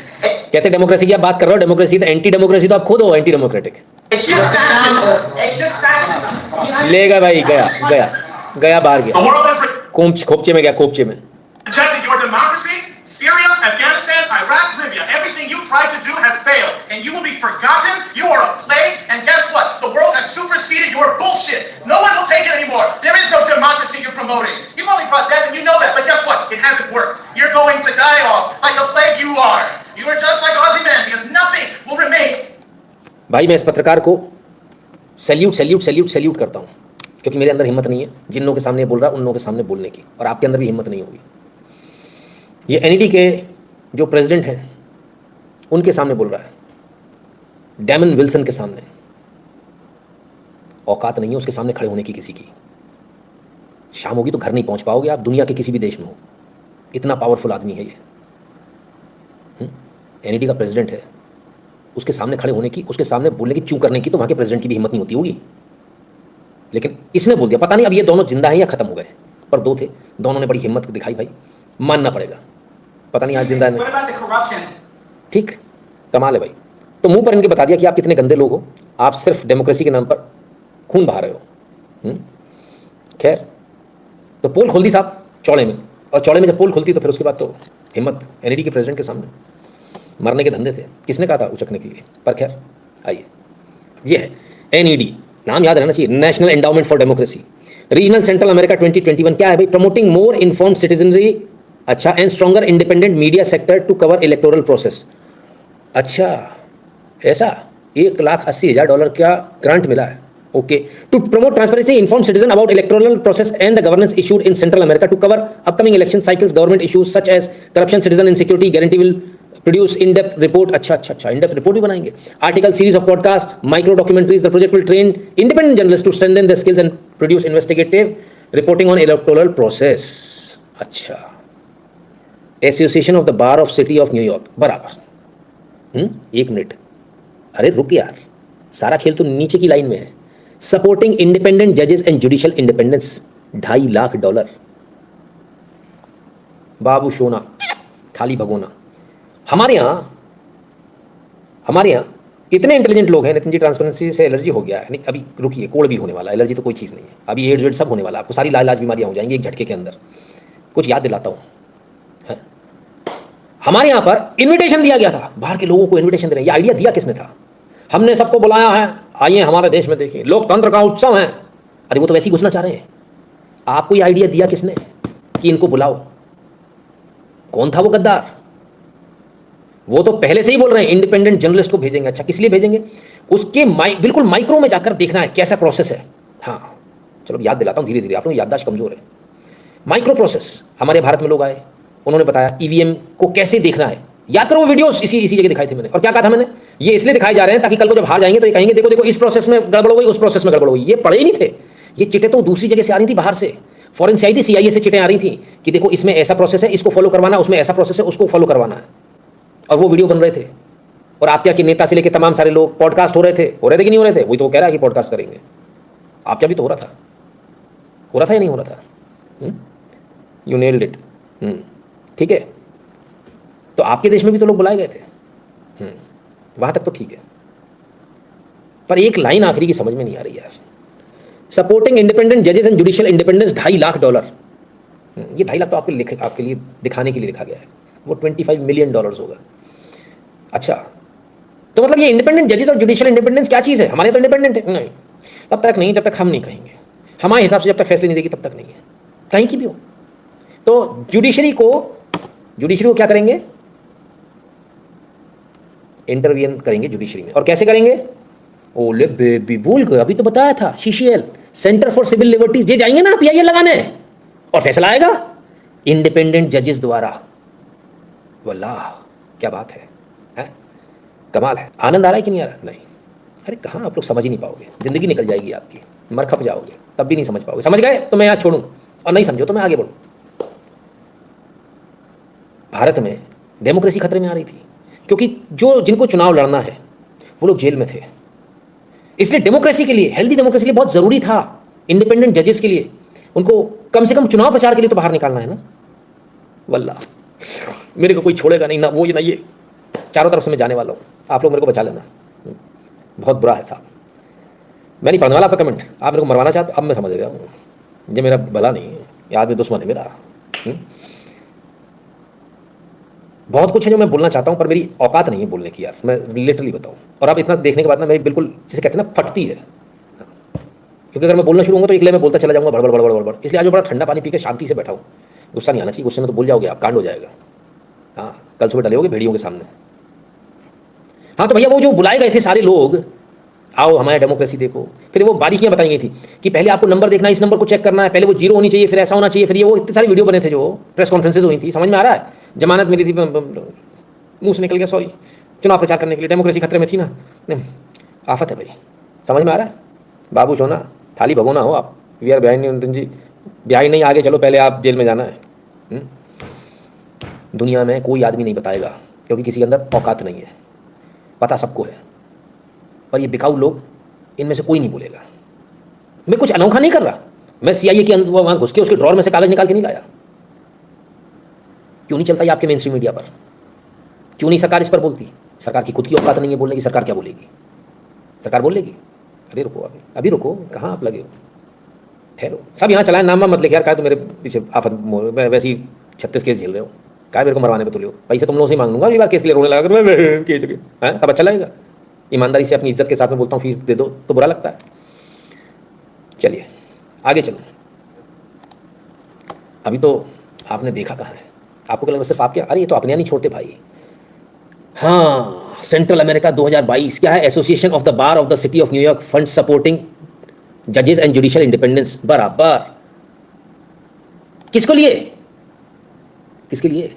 कहते democracy की आप बात कर रहे हो, democracy तो anti democracy, तो आप खुद हो anti democratic. It's just fascism. It's just fascism. ले गया भाई, गया गया गया, बाहर The गया, world has खोपचे में गया, खोपचे में। rejected your democracy. Syria, Afghanistan, Iraq, Libya. Everything you tried to do has failed. And you will be forgotten. You are a plague. And guess what? The world has superseded your bullshit. No one will take it anymore. There is no democracy you're promoting. You've only brought death and you know that. But guess what? It hasn't worked. You're going to die off like the plague you are. You are just like Ozymandias. Nothing will remain. भाई मैं इस पत्रकार को salute salute salute salute करता हूँ, क्योंकि मेरे अंदर हिम्मत नहीं है जिन लोगों के सामने बोल रहा है उन लोगों के सामने बोलने की, और आपके अंदर भी हिम्मत नहीं होगी। ये एनईडी के जो प्रेसिडेंट हैं उनके सामने बोल रहा है, डैमन विल्सन के सामने। औकात नहीं है उसके सामने खड़े होने की किसी की। शाम होगी तो घर नहीं पहुंच पाओगे आप, दुनिया के किसी भी देश में हो, इतना पावरफुल आदमी है ये। एनईडी का प्रेसिडेंट है, उसके सामने खड़े होने की, उसके सामने बोलने की, चू करने की तो वहाँ के प्रेसिडेंट की भी हिम्मत नहीं होती होगी। लेकिन इसने बोल दिया। पता नहीं अब ये दोनों जिंदा हैं या खत्म हो गए, पर दो थे, दोनों ने बड़ी हिम्मत दिखाई भाई, मानना पड़ेगा। पता नहीं आज जिंदा है। What about the corruption? ठीक, कमाल है भाई। तो मुंह पर इनके बता दिया कि आप कितने गंदे लोग हो, आप सिर्फ डेमोक्रेसी के नाम पर खून बहा रहे हो। खैर, तो पोल खोल दी साहब चौड़े में, और चौड़े में जब पोल खुलती तो फिर उसके बाद तो हिम्मत एनईडी के प्रेसिडेंट के सामने, मरने के धंधे थे। किसने कहा था उचकने के लिए? पर खैर आइए, ये है एनईडी, नाम याद रहना चाहिए, National endowment for Democracy, regional Central America 2021। क्या है भाई? प्रमोटिंग मोर इन्फॉर्म्ड सिटीजनरी, अच्छा, and stronger independent media sector to cover electoral process. अच्छा, ऐसा $1,80,000 का ग्रांट मिला है। Okay, to promote transparency, inform citizen about electoral process and the governance issued in Central America to cover upcoming election cycles, government issues such as corruption, citizen insecurity, guarantee will produce in depth report. अच्छा, इन depth report भी बनाएंगे। Article, series of podcast, micro documentaries. The project will train independent journalist to strengthen their skills and produce investigative reporting on electoral process. अच्छा, association of the bar of city of New York, बराबर। 1 minute, अरे रुक यार, सारा खेल तो नीचे की लाइन में है। सपोर्टिंग इंडिपेंडेंट जजेस एंड जुडिशियल इंडिपेंडेंस, $2.5 लाख। बाबू सोना, थाली भगोना। हमारे यहाँ इतने इंटेलिजेंट लोग हैं। नितिन जी, ट्रांसपेरेंसी से एलर्जी हो गया है? नहीं, अभी रुकिए, कोड़ भी होने वाला है, एलर्जी तो कोई चीज़ नहीं है। अभी एड्स वेड सब होने वाला है, आपको सारी लाइलाज बीमारियाँ हो जाएंगी एक झटके के अंदर। कुछ याद दिलाता हूँ, हमारे यहाँ पर इनविटेशन दिया गया था, बाहर के लोगों को इनविटेशन दे रहे हैं। ये आइडिया दिया किसने था? हमने सबको बुलाया है, आइए हमारे देश में देखिए, लोकतंत्र का उत्सव है। अरे वो तो वैसे ही घुसना चाह रहे हैं। आपको ये आइडिया दिया किसने कि इनको बुलाओ? कौन था वो गद्दार? वो तो पहले से ही बोल रहे हैं इंडिपेंडेंट जर्नलिस्ट को भेजेंगे। अच्छा, किस लिए भेजेंगे? उसके बिल्कुल माइक्रो में जाकर देखना है कैसा प्रोसेस है। हाँ चलो याद दिलाता हूँ धीरे धीरे, आप लोग याददाश्त कमजोर है। माइक्रो प्रोसेस, हमारे भारत में लोग आए, उन्होंने बताया ईवीएम को कैसे देखना है। याद करो वो वीडियोस इसी जगह दिखाई थे मैंने। और क्या कहा था मैंने? ये इसलिए दिखाए जा रहे हैं ताकि कल को जब हार जाएंगे तो ये कहेंगे देखो देखो इस प्रोसेस में गड़बड़ हो गई, उस प्रोसेस में गड़बड़ हो गई। ये पढ़े ही नहीं थे, ये चिटें तो दूसरी जगह से आ रही थी, बाहर से फॉरेन से आई थी, CIA से चिटें आ रही थी कि देखो इसमें ऐसा प्रोसेस है, इसको फॉलो करवाना, उसमें ऐसा प्रोसेस है, उसको फॉलो करवाना है। और वो वीडियो बन रहे थे। और आप क्या कि नेता से लेकर तमाम सारे लोग पॉडकास्ट हो रहे थे कि नहीं हो रहे थे? वही तो वो कह रहा है कि पॉडकास्ट करेंगे। आप क्या भी तो हो रहा था या नहीं हो रहा था? You nailed it. ठीक है, तो आपके देश में भी तो लोग बुलाए गए थे। वहाँ तक तो ठीक है, पर एक लाइन आखिरी की समझ में नहीं आ रही यार। सपोर्टिंग इंडिपेंडेंट जजेस एंड जुडिशियल इंडिपेंडेंस $2.5 लाख। ये $2.5 लाख तो आपके लिए दिखाने के लिए लिखा गया है, वो $25 मिलियन होगा। अच्छा, तो मतलब ये इंडिपेंडेंट जजेस और जुडिशियल इंडिपेंडेंस क्या चीज़ है? हमारे तो इंडिपेंडेंट है नहीं, तब तक नहीं जब तक हम नहीं कहेंगे। हमारे हिसाब से जब तक फैसले नहीं देगी तब तक नहीं है, कहीं की भी हो। तो जुडिशरी को क्या करेंगे? इंटरवीन करेंगे जुडिशरी में। और कैसे करेंगे? ओले बेबी, भूल गए, अभी तो बताया था। CCL, Center for Civil Liberties, ये जाएंगे ना पीआईएल लगाने और फैसला आएगा इंडिपेंडेंट जजेस द्वारा। वल्लाह क्या बात है? कमाल है। आनंद आ रहा है कि नहीं आ रहा? नहीं। अरे कहाँ, आप लोग समझ ही नहीं पाओगे, जिंदगी निकल जाएगी आपकी, मर खप जाओगे, तब भी नहीं समझ पाओगे। समझ गए तो मैं यहाँ छोड़ूं, और नहीं समझो तो मैं आगे बढ़ूं। भारत में डेमोक्रेसी खतरे में आ रही थी, क्योंकि जिनको चुनाव लड़ना है वो लोग जेल में थे। इसलिए डेमोक्रेसी के लिए, हेल्दी डेमोक्रेसी के लिए बहुत जरूरी था इंडिपेंडेंट जजेस के लिए, उनको कम से कम चुनाव प्रचार के लिए तो बाहर निकालना है ना। वल्लाह मेरे को कोई छोड़ेगा नहीं, ना वो ये ना ये, चारों तरफ से मैं जाने वाला हूँ, आप लोग मेरे को बचा लेना। बहुत बुरा है साहब, मैं नहीं पढ़ने वाला आपका कमेंट, आप मेरे को मरवाना चाहते, अब मैं समझ गया हूँ, ये मेरा भला नहीं है, ये आदमी दुश्मन है मेरा। बहुत कुछ है जो मैं बोलना चाहता हूँ, पर मेरी औकात नहीं है बोलने की यार, मैं लिटरली बताऊँ। और अब इतना देखने के बाद ना मेरी बिल्कुल जिसे कहते हैं ना फटती है, क्योंकि अगर मैं बोलना शुरू होऊंगा तो एक मैं बोलता चला जाऊँगा बड़बड़ बड़बड़ बड़बड़। इसलिए आज मैं बड़ा ठंडा पानी पी के शांति से बैठा हूँ। गुस्सा नहीं आना चाहिए, गुस्से में तो बोल जाओगे आप, कांड हो जाएगा। हाँ, कल सुबह डले होगे भेड़ियों के सामने। हाँ तो भैया वो जो बुलाए गए थे सारे लोग, आओ हमारे डेमोक्रेसी देखो, फिर वो बारीकियां बताई गई थी कि पहले आपको नंबर देखना है, इस नंबर को चेक करना है, पहले वो 0 होनी चाहिए, फिर ऐसा होना चाहिए, फिर ये वो इतने सारे वीडियो बने थे, जो प्रेस कॉन्फ्रेंसेज हुई थी। समझ में आ रहा है? जमानत मिली थी, मुंह से निकल गया सॉरी, चुनाव प्रचार करने के लिए, डेमोक्रेसी खतरे में थी ना। आफत है भाई, समझ में आ रहा है? बाबू सोना थाली भगोना हो आप, we are behind Niranjan ji, behind नहीं, आगे चलो, पहले आप जेल में जाना है। दुनिया में कोई आदमी नहीं बताएगा, क्योंकि किसी के अंदर औकात नहीं है, पता सबको है, पर ये बिकाऊ लोग, इनमें से कोई नहीं बोलेगा। मैं कुछ अनोखा नहीं कर रहा, मैं सीआईए के वहाँ घुस के उसके ड्रॉर में से कागज निकाल के नहीं लाया। क्यों नहीं चलता ये आपके मेन स्ट्रीम मीडिया पर? क्यों नहीं सरकार इस पर बोलती? सरकार की खुद की औकात नहीं है बोलने की, सरकार क्या बोलेगी? सरकार बोलेगी? अरे रुको, अभी रुको, कहाँ आप लगे हो, ठहरो। सब यहाँ चलाए, नाम मत लिखे यार, क्या तो मेरे पीछे आप वैसे ही 36 केस झेल रहे हो, क्या मेरे को मरवाने पे तुले हो? पैसे तुम लोगों से ही मांग लूंगा अगली बार केस के लिए, रोने लगा कर केस है, तब अच्छा लगेगा। ईमानदारी से अपनी इज्जत के साथ में बोलता हूँ, फीस दे दो तो बुरा लगता है। चलिए आगे चलो। अभी तो आपने देखा कहाँ है, आपको क्या लगा सिर्फ आप? क्या, अरे ये तो अपने नहीं छोड़ते भाई। हाँ, सेंट्रल अमेरिका 2022 क्या है? Association of the bar of the city of New York fund supporting जजेस एंड जुडिशियल इंडिपेंडेंस। बराबर किसको लिए? किसके लिए?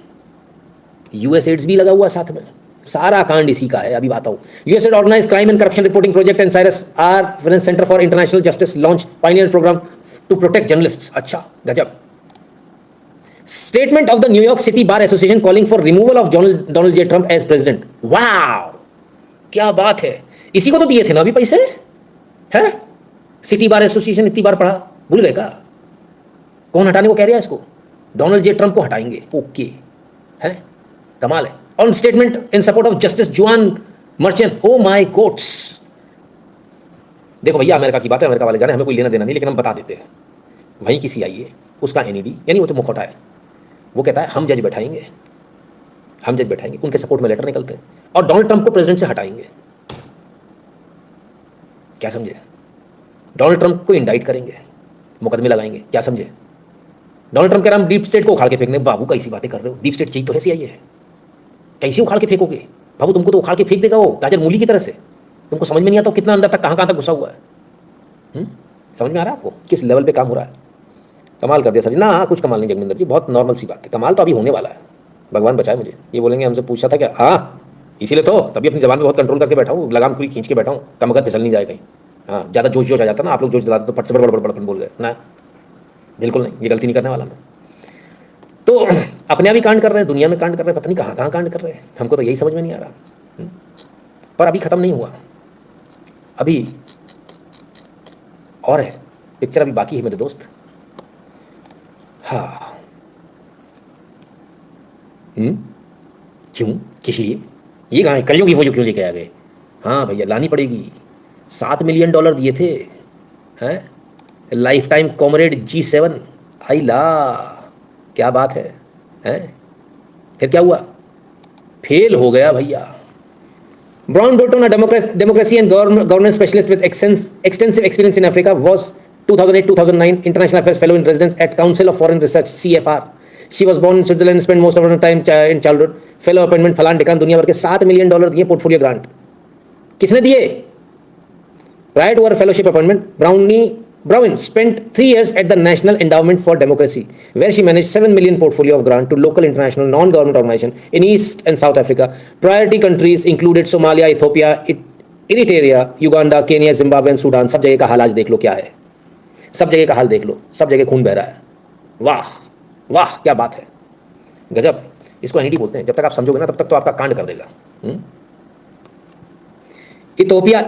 यूएसएड्स भी लगा हुआ साथ में, सारा कांड इसी का है। अभी बात हूं, USAID organise crime and corruption reporting project and Cyrus are centre for international justice launch Pioneer programme to protect journalists. अच्छा गजब। Statement of the New York city bar association calling for removal of Donald J Trump as president. वाव क्या बात है, इसी को तो दिए थे ना अभी पैसे, है? सिटी बार एसोसिएशन इतनी बार पढ़ा, भूल गए का? कौन हटाने को कह रहा है इसको? डोनाल्ड जे ट्रंप को हटाएंगे। ओके, है कमाल है। On statement in support of justice जुआन मर्चेंट। ओ माय गॉड्स, देखो भैया अमेरिका की बात है, अमेरिका वाले जाने, हमें कोई लेना देना नहीं, लेकिन हम बता देते हैं। वहीं की सीआईए, उसका एनईडी, यानी वो तो मुखौटा है, वो कहता है हम जज बैठाएंगे, हम जज बैठाएंगे, उनके सपोर्ट में लेटर निकलते हैं और डोनाल्ड ट्रंप को प्रेसिडेंट से हटाएंगे। क्या समझे? डोनाल्ड ट्रंप को इंडाइट करेंगे, मुकदमे लगाएंगे। क्या समझे? डोनाल्ड ट्रंप कह रहा हम डीप स्टेट को उखाड़ के फेंकने। बाबू कैसी बातें कर रहे हो? डीप स्टेट चाहिए तो है सीआईए, कैसे उखाड़ के फेंकोगे बाबू? तुमको तो उखाड़ के फेंक देगा वो गाजर मूली की तरह से। तुमको समझ में नहीं आता कितना अंदर तक कहाँ तक घुसा हुआ है। समझ में आ रहा है आपको किस लेवल पे काम हो रहा है? कमाल कर दिया सर जी। ना कुछ कमाल नहीं जगमिंदर जी, बहुत नॉर्मल सी बात है। कमाल तो अभी होने वाला है, भगवान बचाए मुझे। ये बोलेंगे हमसे पूछा था क्या? हाँ, इसीलिए तो तभी अपनी जबान में बहुत कंट्रोल करके बैठा हूँ, लगाम पूरी खींच के बैठा हूँ, कमगत फिसल नहीं जाए कहीं। हाँ, ज़्यादा जोश आ जाता ना, आप लोग जोश दिलाते तो पट से बड़बड़ बोल गए ना, बिल्कुल नहीं, ये गलती नहीं करने वाला मैं। तो अपने आप ही कांड कर रहे हैं, दुनिया में कांड कर रहे हैं, पता नहीं कहाँ कहाँ कांड कर रहे हैं, हमको तो यही समझ में नहीं आ रहा। पर अभी ख़त्म नहीं हुआ, अभी और है, पिक्चर अभी बाकी है मेरे दोस्त। हाँ क्यों, किस लिए? ये कहाँ है, कलयुग की फौज क्यों लेके आ गए? हाँ भैया, लानी पड़ेगी। $7 मिलियन दिए थे, हैं? लाइफ टाइम कॉमरेड G7, आई ला, क्या बात है, हैं? फिर क्या हुआ? फेल हो गया भैया। Brown Burton, a democracy and governance specialist with extensive experience in Africa, was 2008-2009 International Affairs Fellow in Residence at Council of Foreign Research (CFR). She was born in Switzerland and spent most of her time in childhood. Fellow appointment फलान ढिकान, दुनिया भर के $7 million दिए portfolio grant. किसने दिए? Prior to her fellowship appointment, Brown spent 3 years at the National Endowment for Democracy, where she managed $7 million portfolio of grant to local, international, non-government organizations in East and South Africa. Priority countries included Somalia, Ethiopia, Eritrea, Uganda, Kenya, Zimbabwe and Sudan. सब जगह का हाल आज देख लो क्या है, सब जगह का हाल देख लो, सब जगह खून बह रहा है। वाह वाह, क्या बात है, गजब। इसको एनईडी बोलते हैं। जब तक आप समझोगे ना, तब तक तो आपका कांड कर देगा। Ethiopia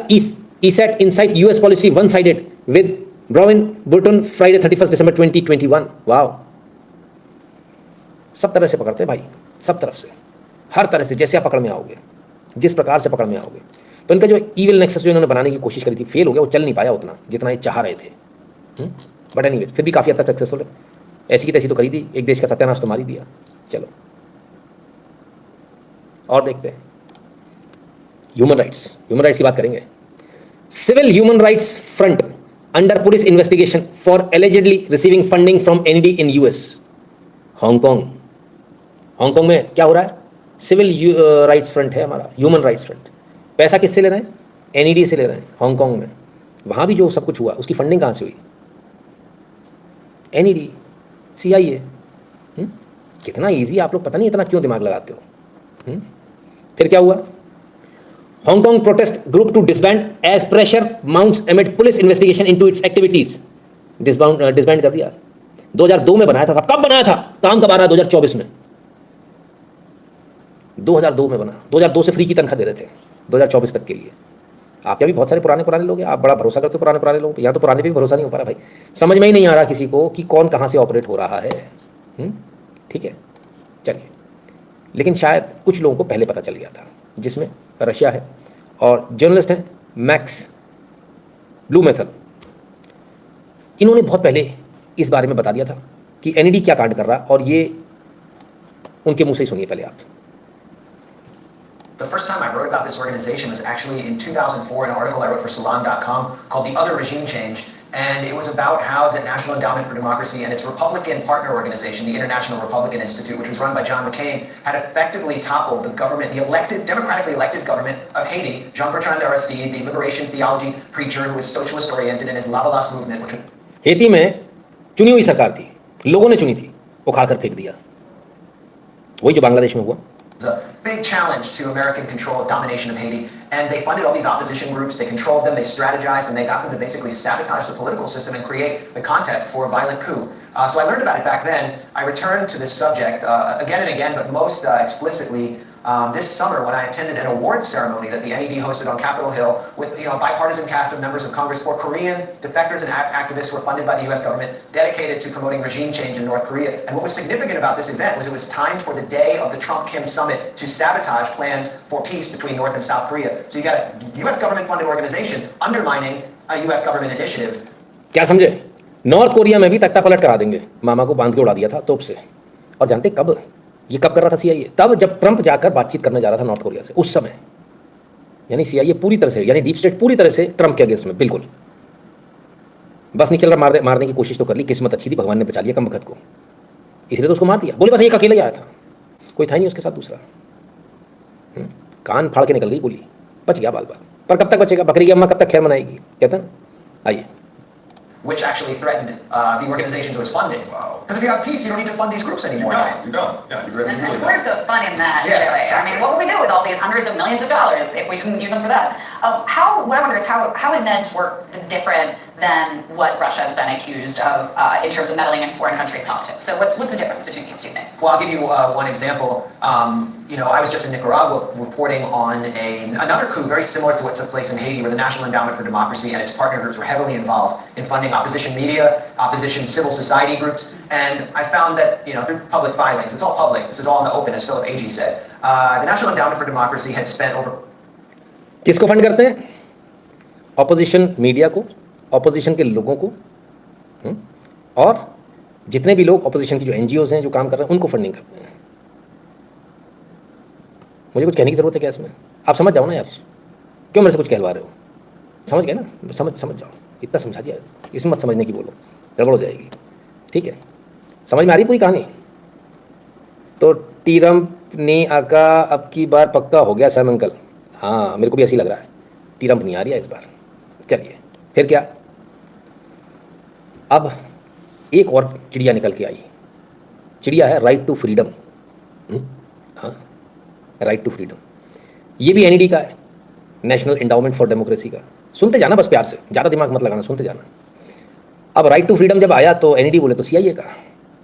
ESAT Insight US policy one-sided with Brown Burton Friday 31st December 2021। वाह, सब तरह से पकड़ते हैं भाई, सब तरफ से, हर तरह से। जैसे आप पकड़ में आओगे, जिस प्रकार से पकड़ में आओगे। तो इनका जो ईविल नेक्सस जो इन्होंने बनाने की कोशिश करी थी, फेल हो गया। वो चल नहीं पाया उतना जितना ये चाह रहे थे। बट एनीवेज, फिर भी काफ़ी हद तक सक्सेसफुल है। ऐसी की तैसी तो करी थी, एक देश का सत्यानाश तो मार ही दिया। चलो और देखते हैं ह्यूमन राइट्स की बात करेंगे। Civil human rights front under police investigation for allegedly receiving funding from NED in US. Hong Kong में क्या हो रहा है? सिविल राइट्स फ्रंट है हमारा, ह्यूमन राइट्स फ्रंट। पैसा किससे ले रहे हैं? एनईडी से ले रहे हैं हांगकांग में। वहाँ भी जो सब कुछ हुआ, उसकी फंडिंग कहाँ से हुई? NED, CIA। कितना ईजी, आप लोग पता नहीं इतना क्यों दिमाग लगाते हो। फिर क्या हुआ? Hong Kong protest group to disband as pressure mounts amid police investigation into its activities। disband कर दिया। 2002 में बनाया था साहब। कब बनाया था? काम कब आ रहा है? 2024 में। 2002 में बना। 2002 से फ्री की तनख्वाह दे रहे थे 2024 तक के लिए। आप यहाँ भी बहुत सारे पुराने लोग हैं, आप बड़ा भरोसा करते हो पुराने लोगों पर। यहाँ तो पुराने पे भी भरोसा नहीं हो पा रहा भाई। समझ में ही नहीं आ रहा किसी को कि कौन कहाँ से ऑपरेट हो रहा है। ठीक है, चलिए। लेकिन शायद कुछ लोगों को पहले पता चल गया था, जिसमें रशिया है और जर्नलिस्ट हैं मैक्स ब्लूमेथल। इन्होंने बहुत पहले इस बारे में बता दिया था कि एनईडी क्या कांड कर रहा, और ये उनके मुंह से ही सुनिए पहले आप। The first time I wrote about this organization was actually in 2004 in an article I wrote for Salon.com called The Other Regime Change. And it was about how the National Endowment for Democracy and its Republican partner organization, the International Republican Institute, which was run by John McCain, had effectively toppled the government, the democratically elected government of Haiti. Jean-Bertrand Aristide, the liberation theology preacher who was socialist oriented in his Lavalas movement, which Haiti में चुनी हुई सरकार थी, लोगों ने चुनी थी, उखाड़ कर फेंक दिया। वही जो बांग्लादेश में हुआ। was a big challenge to American control, domination of Haiti, and they funded all these opposition groups, they controlled them, they strategized, and they got them to basically sabotage the political system and create the context for a violent coup. So I learned about it back then. I returned to this subject again and again, but most explicitly this summer when I attended an awards ceremony that the NED hosted on Capitol Hill with a bipartisan cast of members of Congress for Korean defectors and activists who were funded by the US government, dedicated to promoting regime change in North Korea. And what was significant about this event was it was timed for the day of the Trump-Kim summit to sabotage plans for peace between North and South Korea. So you got a US government-funded organization undermining a US government initiative. क्या समझे? North Korea में भी तख्ता पलट करा देंगे। मामा को बांध के उड़ा दिया था तोप से। और जानते कब ये कब कर रहा था CIA? तब जब ट्रंप जाकर बातचीत करने जा रहा था नॉर्थ कोरिया से, उस समय। यानी CIA पूरी तरह से, यानी डीप स्टेट पूरी तरह से ट्रंप के अगेंस्ट में, बिल्कुल। बस नहीं चल रहा, मारने की कोशिश तो कर ली, किस्मत अच्छी थी, भगवान ने बचा लिया कम वक्त को, इसलिए तो उसको मार दिया। बोले बस एक अकेला ही आया था, कोई था नहीं उसके साथ दूसरा। कान फाड़ के निकल गई गोली, बच गया बाल बाल। पर कब तक बचेगा? बकरी की अम्मा कब तक खैर मनाएगी, कहता ना। आइए, which actually threatened the organizations it was funding. Wow. Because if you have peace, you don't need to fund these groups anymore. You don't. Yeah, you really And don't. where's the fun in that? Yeah, really? exactly. I mean, what would we do with all these hundreds of millions of dollars if we didn't use them for that? What I wonder is how is Ned's work different than what Russia has been accused of in terms of meddling in foreign countries' politics. So what's the difference between these two things? Well, I'll give you one example. I was just in Nicaragua reporting on another coup very similar to what took place in Haiti, where the National Endowment for Democracy and its partner groups were heavily involved in funding opposition media, opposition civil society groups, and I found that, through public filings, it's all public, this is all in the open, as Philip Agee said, the National Endowment for Democracy had spent over... किसको fund करते हैं? Opposition media को, opposition के लोगों को, और जितने भी लोग ऑपोजिशन की जो एनजीओज हैं जो काम कर रहे हैं उनको फंडिंग करते हैं। मुझे कुछ कहने की ज़रूरत है क्या इसमें? आप समझ जाओ ना यार, क्यों मेरे से कुछ कहलवा रहे हो? समझ गए ना? समझ जाओ, इतना समझा दिया, इसमें मत समझने की बोलो, गड़बड़ हो जाएगी। ठीक है, समझ में आ रही पूरी कहानी? तो ट्रम्प ने आका अब की बार पक्का हो गया सैम अंकल। हाँ, मेरे को भी ऐसी लग रहा है, ट्रम्प नहीं आ रही है इस बार। चलिए फिर क्या, अब एक और चिड़िया निकल के आई। चिड़िया है राइट टू फ्रीडम। हाँ, राइट टू फ्रीडम, ये भी एनईडी का है, नेशनल एंडाउमेंट फॉर डेमोक्रेसी का। सुनते जाना बस प्यार से, ज़्यादा दिमाग मत लगाना, सुनते जाना। अब राइट टू फ्रीडम जब आया तो एनईडी बोले तो सीआईए का।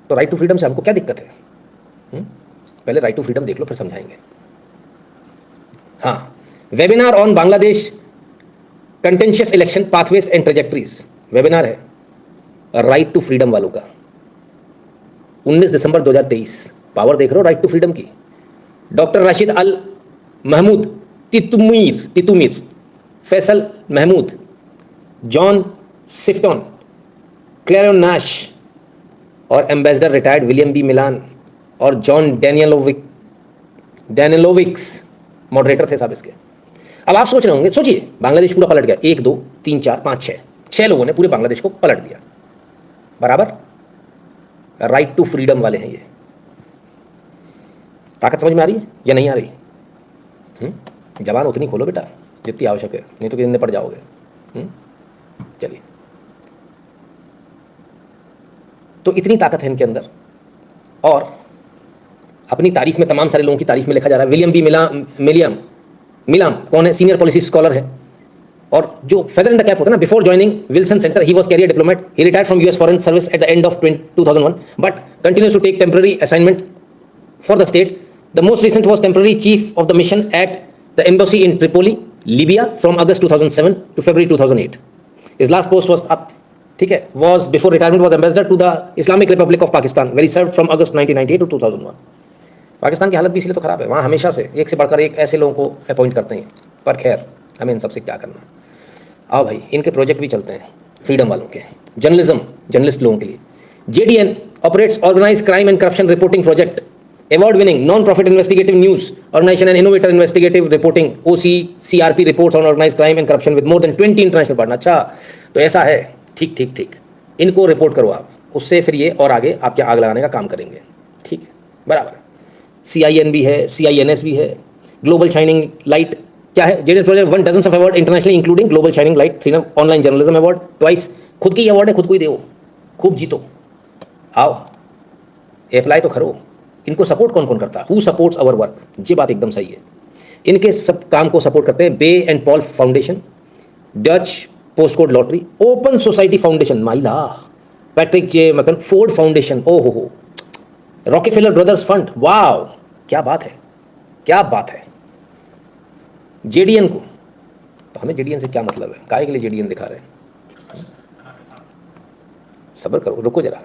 तो राइट टू फ्रीडम से हमको क्या दिक्कत है? पहले राइट टू फ्रीडम देख लो फिर समझाएंगे। हाँ, webinar on Bangladesh contentious election pathways and trajectories, webinar है राइट टू फ्रीडम वालों का, 19 दिसंबर 2023। पावर देख रहे हो राइट टू फ्रीडम की। डॉक्टर राशिद अल महमूद तितुमीर, फैसल महमूद, जॉन सिफ्टन, क्लेरन नाश और एम्बेसडर रिटायर्ड विलियम बी मिलान और जॉन डैनिलोविक्स मॉडरेटर थे साहब इसके। अब आप सोच रहे होंगे, सोचिए बांग्लादेश पूरा पलट गया, 1 2 3 4 5 6 लोगों ने पूरे बांग्लादेश को पलट दिया बराबर। राइट टू फ्रीडम वाले हैं ये। ताकत समझ में आ रही है या नहीं आ रही? जबान उतनी खोलो बेटा जितनी आवश्यक है, नहीं तो कितने पड़ जाओगे। चलिए, तो इतनी ताकत है इनके अंदर, और अपनी तारीफ में, तमाम सारे लोगों की तारीफ में लिखा जा रहा है। विलियम बी मिलाम कौन है? सीनियर पॉलिसी स्कॉलर है, और जो फेदर इन द कैप होता है ना, before joining Wilson center he was career diplomat, he retired from US foreign service at the end of 2001 but continues to take temporary assignment for the state. The most recent was temporary chief of the mission at the embassy in Tripoli, Libya from August 2007 to February 2008। His last post was up, ठीक है, was before retirement was ambassador to the Islamic Republic of Pakistan, where he served from August 1998 to 2001। Pakistan की हालत भी इसलिए तो ख़राब है, वहाँ हमेशा से एक से बढ़कर एक ऐसे लोगों को अपॉइंट करते हैं, पर खैर हमें इन सबसे क्या करना। आओ भाई, इनके प्रोजेक्ट भी चलते हैं फ्रीडम वालों के, जर्नलिस्ट लोगों के लिए। JDN operates organized crime and corruption reporting project, award winning non-profit investigative news organization and innovator investigative reporting, OCCRP reports on organized crime and corruption with more than 20 international partners। अच्छा, तो ऐसा है, ठीक, इनको report करो आप, उससे फिर ये और आगे आपके आग लगाने का काम करेंगे। ठीक है, बराबर। CIN भी है, CINS भी है, ग्लोबल शाइनिंग लाइट क्या है? JDN project 1 dozens of award internationally including global shining light, freedom online journalism award twice. खुद की अवार्ड है, खुद को ही दो, खूब जीतो। आओ अप्लाई तो करो। इनको सपोर्ट कौन कौन करता है? Who supports our work? ये बात एकदम सही है। इनके सब काम को सपोर्ट करते हैं Bay and Paul foundation, Dutch postcode lottery, open society foundation, माइला, Patrick J McCann Ford foundation, ओ हो, रॉकेफेलर ब्रदर्स फंड, वाव, क्या बात है। JDN को, तो हमें JDN से क्या मतलब है? काहे के लिए JDN दिखा रहे हैं? सब्र करो, रुको जरा।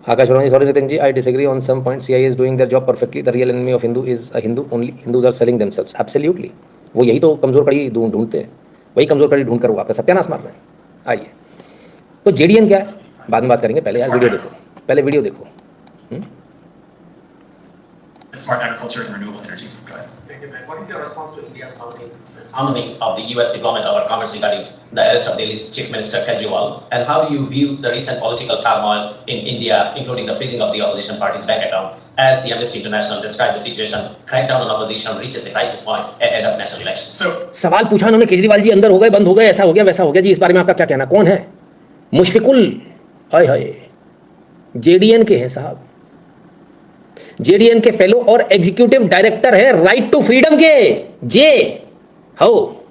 Akashvani, sorry Nitin ji, I disagree on some point. CIA is doing their job perfectly. The real enemy of Hindu is a Hindu only. Hindus are selling themselves. Absolutely, वो यही तो कमजोर कड़ी ढूंढते हैं, वही कमजोर कड़ी ढूंढ कर वो आपका सत्यानाश मार रहे हैं। आइए, तो JDN क्या है बाद में बात करेंगे, पहले यार वीडियो देखो, Smart agriculture and renewable energy. Go ahead. Thank you, man. What is your response to India's sounding of the US diplomat over Congress regarding the arrest of Delhi's Chief Minister Kejriwal? And how do you view the recent political turmoil in India, including the freezing of the opposition party's bank account, as the Amnesty International described the situation, crackdown on opposition reaches a crisis point ahead of national elections? So, सवाल पूछा उन्होंने, केजरीवाल जी अंदर हो गए, बंद हो गए, ऐसा हो गया, वैसा हो गया जी, इस बारे में आपका क्या कहना? कौन है? मुशफिकुल, हाय JDN के हैं साहब, JDN के फेलो और एग्जीक्यूटिव डायरेक्टर है राइट टू फ्रीडम के, जे हो।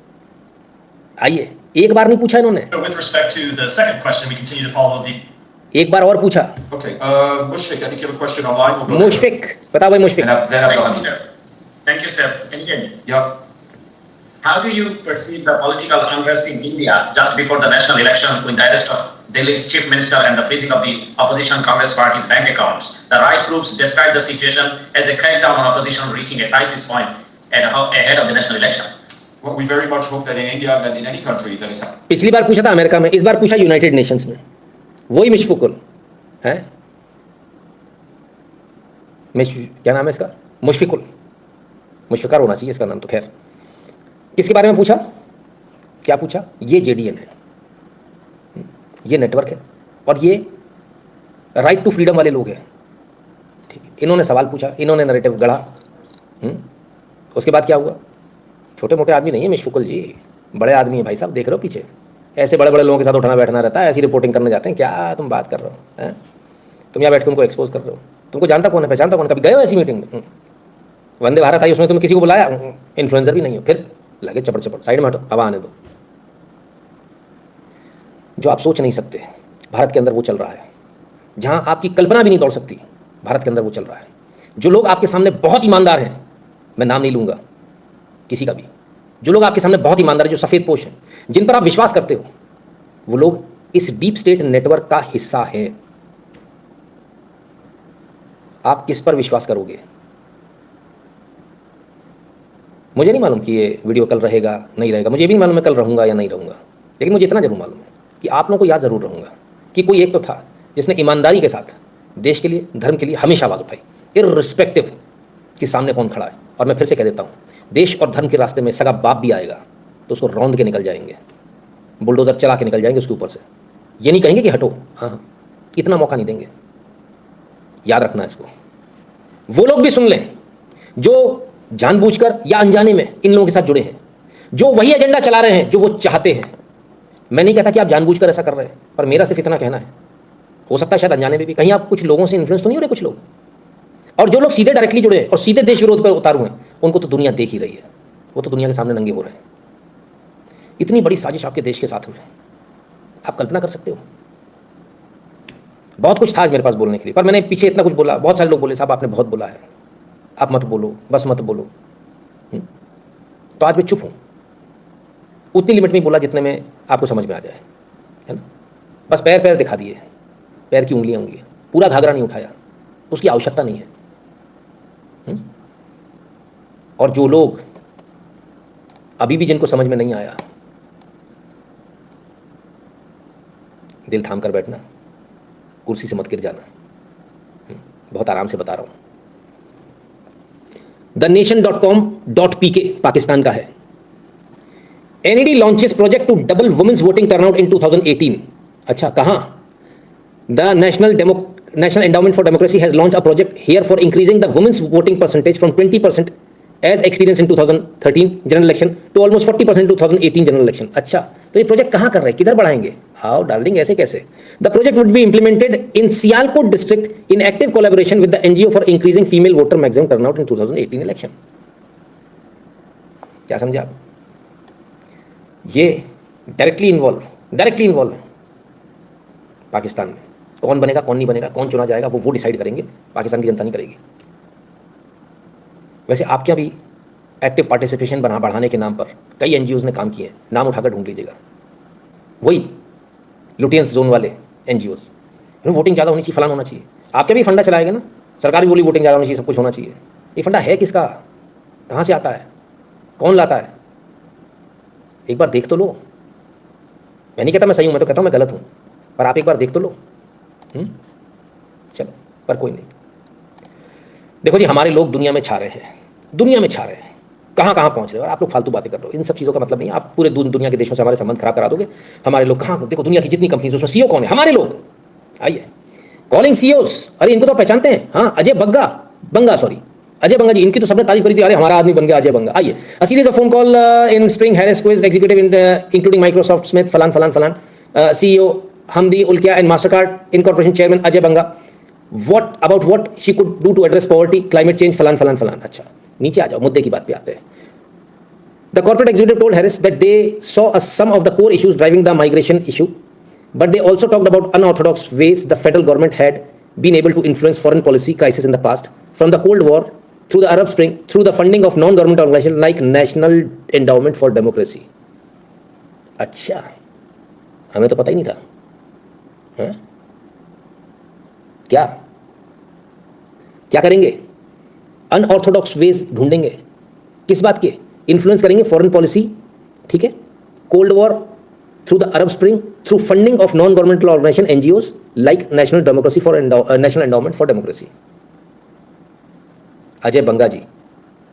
आइए एक बार नहीं पूछा इन्होंने, With respect to the second question, we continue to follow the एक बार और पूछा। Okay, Mushfiq, I think you have a question online. We'll go there. Mushfiq, बता भाई Mushfiq. Then Thank you, Abdul sir. Thank you, sir. Can you hear me? Yep. How do you perceive the political unrest in India just before the national election with the arrest of Delhi's chief minister and the freezing of the opposition Congress party's bank accounts? The right groups describe the situation as a crackdown on opposition reaching a crisis point ahead of the national election. Well, we very much hope that in India, that in any country that is happening. पिछली बार पूछा था America में, इस बार पूछा United Nations में, वही मुशफिकुल है, क्या नाम है इसका, मुशफिकुल, मुशफिकार होना चाहिए इसका नाम तो। खैर, किसके बारे में पूछा, क्या पूछा? ये जेडीएन है, ये नेटवर्क है, और ये राइट टू फ्रीडम वाले लोग हैं। ठीक है, इन्होंने सवाल पूछा, इन्होंने नैरेटिव गढ़ा। उसके बाद क्या हुआ? छोटे मोटे आदमी नहीं है मुशफिकुल जी, बड़े आदमी है भाई साहब, देख रहे हो पीछे, ऐसे बड़े बड़े लोगों के साथ उठना बैठना रहता है, ऐसी रिपोर्टिंग करने जाते हैं। क्या तुम बात कर रहे हो हैं? तुम यहाँ बैठ के उनको एक्सपोज कर रहे हो। तुमको जानता कौन है, पहचानता कौन? कभी गए हो ऐसी मीटिंग में? वंदे भारत आई, उसमें तुमने किसी को बुलाया? इन्फ्लुएंसर भी नहीं हो, फिर लगे चपड़ चपड़, साइड में हटो, हवा आने दो। जो आप सोच नहीं सकते, भारत के अंदर वो चल रहा है। जहां आपकी कल्पना भी नहीं दौड़ सकती, भारत के अंदर वो चल रहा है। जो लोग आपके सामने बहुत ईमानदार हैं, मैं नाम नहीं लूंगा किसी का भी, जो लोग आपके सामने बहुत ईमानदार हैं, जो सफेद पोश हैं, जिन पर आप विश्वास करते हो, वो लोग इस डीप स्टेट नेटवर्क का हिस्सा हैं। आप किस पर विश्वास करोगे? मुझे नहीं मालूम कि ये वीडियो कल रहेगा नहीं रहेगा, मुझे भी नहीं मालूम मैं कल रहूंगा या नहीं रहूंगा, लेकिन मुझे इतना जरूर मालूम है कि आप लोगों को याद जरूर रहूंगा कि कोई एक तो था जिसने ईमानदारी के साथ देश के लिए, धर्म के लिए हमेशा आवाज़ उठाई, इर्रिस्पेक्टिव कि सामने कौन खड़ा है। और मैं फिर से कह देता हूँ, देश और धर्म के रास्ते में सगा बाप भी आएगा तो उसको रौंद के निकल जाएंगे, बुलडोजर चला के निकल जाएंगे उसके ऊपर से। ये नहीं कहेंगे कि हटो, हाँ, इतना मौका नहीं देंगे। याद रखना इसको। वो लोग भी सुन लें जो जानबूझकर या अनजाने में इन लोगों के साथ जुड़े हैं, जो वही एजेंडा चला रहे हैं जो वो चाहते हैं। मैं नहीं कहता कि आप जानबूझकर ऐसा कर रहे हैं, पर मेरा सिर्फ इतना कहना है, हो सकता है शायद अनजाने में भी कहीं आप कुछ लोगों से इन्फ्लुएंस तो नहीं हो रहे कुछ लोग। और जो लोग सीधे डायरेक्टली जुड़े हैं और सीधे देश विरोध पर उतारू हैं, उनको तो दुनिया देख ही रही है, वो तो दुनिया के सामने नंगे हो रहे हैं। इतनी बड़ी साजिश आपके देश के साथ में, आप कल्पना कर सकते हो? बहुत कुछ था आज मेरे पास बोलने के लिए, पर मैंने पीछे इतना कुछ बोला। बहुत सारे लोग बोले साहब आपने बहुत बोला है, आप मत बोलो, बस मत बोलो। तो आज मैं चुप हूँ, उतनी लिमिट में बोला जितने में आपको समझ में आ जाए, है ना। बस पैर पैर दिखा दिए, पैर की उंगलियां उंगलियां, पूरा घाघरा नहीं उठाया, उसकी आवश्यकता नहीं है। और जो लोग अभी भी जिनको समझ में नहीं आया, दिल थाम कर बैठना, कुर्सी से मत गिर जाना। बहुत आराम से बता रहा हूं। thenation.com.pk पाकिस्तान का है। NED launches project to double women's voting turnout in 2018। अच्छा, कहाँ? The National Endowment for Democracy has launched a project here for increasing the women's voting percentage from 20% as experienced in 2013 general election to almost 40% in 2018 general election। अच्छा, तो ये project कहाँ कर रहे हैं, किधर बढ़ाएंगे? आओ डार्लिंग, ऐसे कैसे? The project would be implemented in Sialkot district in active collaboration with the NGO for increasing female voter maximum turnout in 2018 election। क्या समझे आप? ये डायरेक्टली इन्वॉल्व है पाकिस्तान में। कौन बनेगा कौन नहीं बनेगा, कौन चुना जाएगा, वो डिसाइड करेंगे, पाकिस्तान की जनता नहीं करेगी। वैसे आपके यहाँ भी एक्टिव पार्टिसिपेशन बढ़ाने के नाम पर कई एनजीओज ने काम किए हैं, नाम उठाकर ढूंढ लीजिएगा। वही लुटियंस जोन वाले एनजीओज, वोटिंग ज़्यादा होनी चाहिए, फलाना होना चाहिए। आपके भी फंडा चलाएगा ना, सरकार भी बोली वोटिंग ज़्यादा होनी चाहिए, सब कुछ होना चाहिए। ये फंडा है किसका, कहाँ से आता है, कौन लाता है? एक बार देख तो लो। मैं नहीं कहता मैं सही हूँ, मैं तो कहता हूँ मैं गलत हूँ, पर आप एक बार देख तो लो। चलो, पर कोई नहीं। देखो जी, हमारे लोग दुनिया में छा रहे हैं, कहाँ कहाँ पहुँच रहे हैं, और आप लोग फालतू बातें कर रहे हो। इन सब चीज़ों का मतलब नहीं है। आप पूरे दुनिया के देशों से हमारे संबंध खराब करा दोगे। हमारे लोग कहाँ, देखो दुनिया की जितनी कंपनीज उसमें सीईओ कौन है? हमारे लोग। आइए, कॉलिंग सीईओस, अरे इनको तो पहचानते हैं। हाँ, अजय बंगा जी, इनकी तो सबने तारीफ करी थी, अरे हमारा आदमी बन गया अजय बंगा। आइए, a series of phone call in spring Harris quiz executive including Microsoft Smith फलान CEO Hamdi Ulukaya and Mastercard incorporation chairman Ajay Banga. What about what she could do to address poverty, climate change, फलान। अच्छा, नीचे आ जाओ, मुद्दे की बात पे आते हैं। The corporate executive told Harris that they saw some of the core issues driving the migration issue, but they also talked about unorthodox ways the federal government had been able to influence foreign policy crisis in the past, from the Cold War through the Arab Spring, through the funding of non-government organizations like National Endowment for Democracy. अच्छा, हमें तो पता ही नहीं था. हाँ? क्या करेंगे? Unorthodox veg ढूंढेंगे. किस बात के? इन्फ्लुएंस करेंगे फॉरेन पॉलिसी, ठीक है, cold war, through the Arab spring, through funding of non governmental organisation NGOs like national democracy for national endowment for democracy. Ajay Banga ji,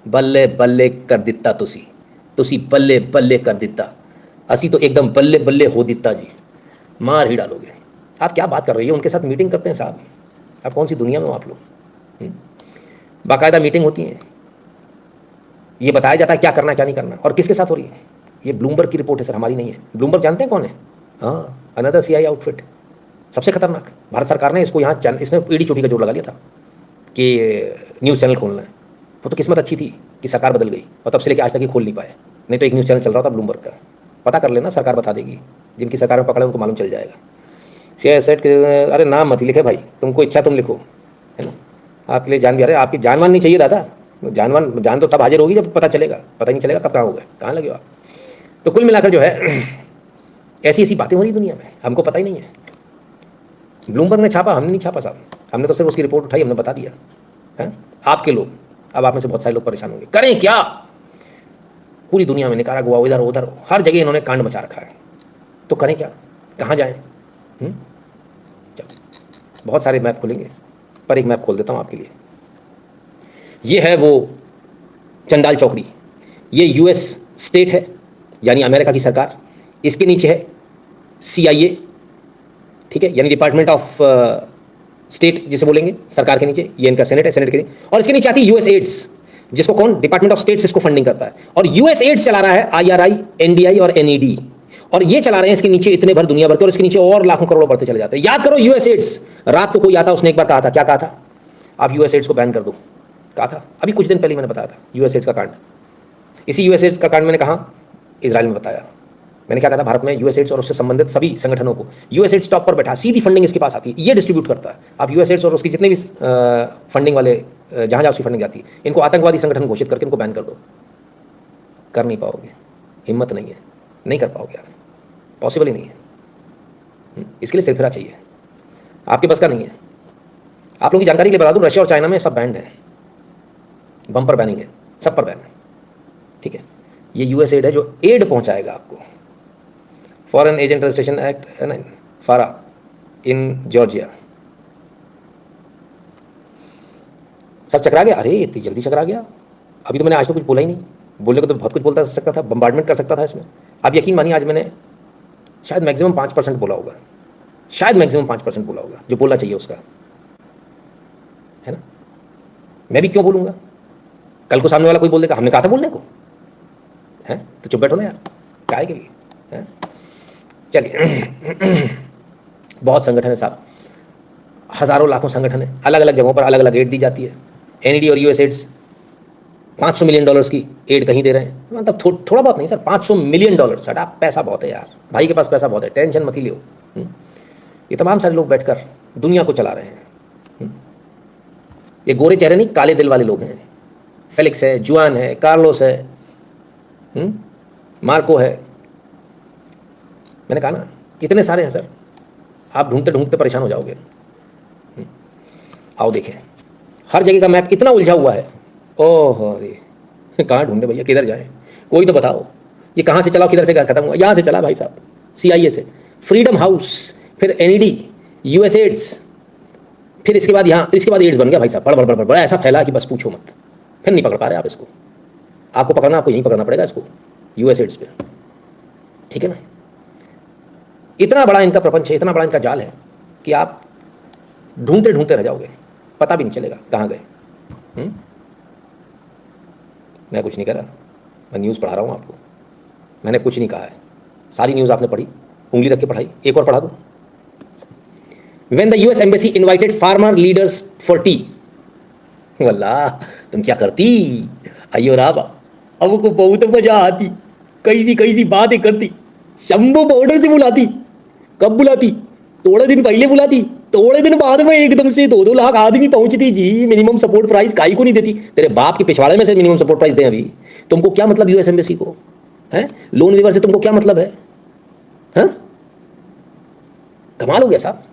बल्ले बल्ले कर दिता तुसी बल्ले बल्ले कर दिता, असी तो एकदम बल्ले बल्ले हो दिता जी, मार ही डालोगे. आप क्या बात कर रही हो? उनके साथ मीटिंग करते हैं साहब. आप कौन सी दुनिया में हो आप लोग? बाकायदा मीटिंग होती है, ये बताया जाता है क्या करना क्या नहीं करना, और किसके साथ हो रही है. ये ब्लूमबर्ग की रिपोर्ट है सर, हमारी नहीं है. ब्लूमबर्ग जानते हैं कौन है? हाँ, अनदर सीआई आउटफिट, सबसे खतरनाक. भारत सरकार ने इसको यहाँ इसमें ईडी चोटी का जोर लगा लिया था कि न्यूज़ चैनल खोलना है. वो तो किस्मत अच्छी थी कि सरकार बदल गई और तब से लेकर आज तक ये खोल नहीं पाए. नहीं तो एक न्यूज़ चैनल चल रहा था ब्लूमबर्ग का, पता कर लेना, सरकार बता देगी. जिनकी सरकार में पकड़े उनको मालूम चल जाएगा. शेयर सेट के अरे नाम मत ही लिखे भाई, तुमको इच्छा तुम लिखो, है ना. आपके लिए जान भी आ रहे, आपकी जानवान नहीं चाहिए दादा. जान तो तब हाजिर होगी जब पता चलेगा. पता ही नहीं चलेगा कब कहाँ हो गए, कहाँ लगे हो आप. तो कुल मिलाकर जो है ऐसी ऐसी बातें हो रही दुनिया में, हमको पता ही नहीं है. ब्लूमबर्ग ने छापा, हमने नहीं छापा साहब. हमने तो सिर्फ उसकी रिपोर्ट उठाई, हमने बता दिया है. आपके लोग, अब आप में से बहुत सारे लोग परेशान होंगे, करें क्या? पूरी दुनिया में निकारागुआ, इधर उधर हर जगह इन्होंने कांड मचा रखा है. तो करें क्या? कहाँ जाएं? चलो, बहुत सारे मैप खुलेंगे, पर एक मैप खोल देता हूँ आपके लिए. ये है वो चंडाल चौकड़ी. ये यूएस स्टेट है, यानी अमेरिका की सरकार. इसके नीचे है CIA, ठीक है, यानी डिपार्टमेंट ऑफ स्टेट जिसे बोलेंगे, सरकार के नीचे. ये इनका सेनेट है, सेनेट के नीचे. और इसके नीचे आती है यूएस एड्स, जिसको कौन? डिपार्टमेंट ऑफ स्टेट्स इसको फंडिंग करता है. और यूएस एड्स चला रहा है IRI, NDI और NED. और ये चला रहे हैं इसके नीचे इतने भर दुनिया भर के, और इसके नीचे और लाखों करोड़ों बढ़ते चले जाते हैं. याद करो यूएस एड्स. रात को कोई आता, उसने एक बार कहा था, क्या कहा था? आप यूएस एड्स को बैन कर दो, कहा था. अभी कुछ दिन पहले मैंने बताया था यूएस एड्स का कांड. इसी यूएस एड्स का कांड मैंने कहा इजराइल में बताया. मैंने क्या कहा था? भारत में यूएस एड्स और उससे संबंधित सभी संगठनों को यूएस एड्स टॉप पर बैठा, सीधी फंडिंग इसके पास आती है, ये डिस्ट्रीब्यूट करता है. आप यूएस एड्स और उसकी जितने भी फंडिंग वाले, जहाँ जहाँ उसकी फंडिंग जाती है, इनको आतंकवादी संगठन घोषित करके इनको बैन कर दो. कर नहीं पाओगे, हिम्मत नहीं है, नहीं कर पाओगे यार, पॉसिबल ही नहीं है. इसके लिए सिरफिरा चाहिए, आपके बस का नहीं है. आप लोगों की जानकारी के लिए बता दूं, रशिया और चाइना में सब बैंड है, बम पर बैनिंग है, सब पर बैन है, ठीक है. ये यूएस एड है जो एड पहुंचाएगा आपको. फॉरेन एजेंट रजिस्ट्रेशन एक्ट है ना, फारा इन जॉर्जिया. सर चकरा गया? अरे इतनी जल्दी चकरा गया? अभी तो मैंने आज तो कुछ बोला ही नहीं. बोलने को तो बहुत कुछ बोलता सकता था, बम्बार्डमेंट कर सकता था इसमें. आप यकीन मानिए, आज मैंने शायद मैक्सिमम 5% बोला होगा, शायद मैक्सिमम 5% बोला होगा जो बोलना चाहिए उसका, है ना. मैं भी क्यों बोलूँगा? कल को सामने वाला कोई बोल देगा हमने कहा था बोलने को, है तो चुप बैठो ना यार, क्या के लिए, है. चलिए, बहुत संगठन है साहब, हज़ारों लाखों संगठन है, अलग अलग जगहों पर अलग अलग एड दी जाती है. NED और यूएस एड्स $500 मिलियन की एड कहीं दे रहे हैं, मतलब थोड़ा बहुत नहीं सर, $500 मिलियन. सटा पैसा बहुत है यार, भाई के पास पैसा बहुत है, टेंशन मत ही लियो. ये तमाम सारे लोग बैठकर दुनिया को चला रहे हैं. ये गोरे चेहरे नहीं, काले दिल वाले लोग हैं. फेलिक्स है, जुआन है, कार्लोस है, मार्को है. मैंने कहा ना, इतने सारे हैं सर, आप ढूंढते ढूंढते परेशान हो जाओगे. आओ देखें, हर जगह का मैप इतना उलझा हुआ है. ओह अरे कहाँ ढूंढे भैया, किधर जाएं? कोई तो बताओ, ये कहाँ से चला, किधर से खत्म हुआ? यहाँ से चला भाई साहब, CIA से, फ्रीडम हाउस, फिर NED, यूएस एड्स, फिर इसके बाद यहाँ, इसके बाद एड्स बन गया भाई साहब. बड़ा ऐसा फैला कि बस पूछो मत. फिर नहीं पकड़ पा रहे आप इसको. आपको पकड़ना, आपको यहीं पकड़ना पड़ेगा इसको, यूएस एड्स पे, ठीक है ना. इतना बड़ा इनका प्रपंच है, इतना बड़ा इनका जाल है कि आप ढूंढते ढूंढते रह जाओगे, पता भी नहीं चलेगा कहाँ गए. मैं कुछ नहीं कर रहा, मैं न्यूज़ पढ़ा रहा हूँ आपको. मैंने कुछ नहीं कहा है, सारी न्यूज़ आपने पढ़ी, उंगली रख के पढ़ाई. एक और पढ़ा दूँ. When the US embassy invited farmer leaders for tea. वल्लाह तुम क्या करती, अयो राबा, हमको बहुत मजा आती, कई सी बातें करती, शंभू पाउडर से बुलाती। कब बुलाती? थोड़े दिन पहले बुलाती, थोड़े दिन बाद में एकदम से 2-2 लाख आदमी पहुंचती जी। मिनिमम सपोर्ट प्राइस काई को नहीं देती? तेरे बाप के पिछवाड़े में से मिनिमम सपोर्ट प्राइस दें अभी। तुमको क्या मतलब यूएस एम्बेसी को? है लोन वेवर से तुमको क्या मतलब है? हाँ, कमाल हो गया साहब।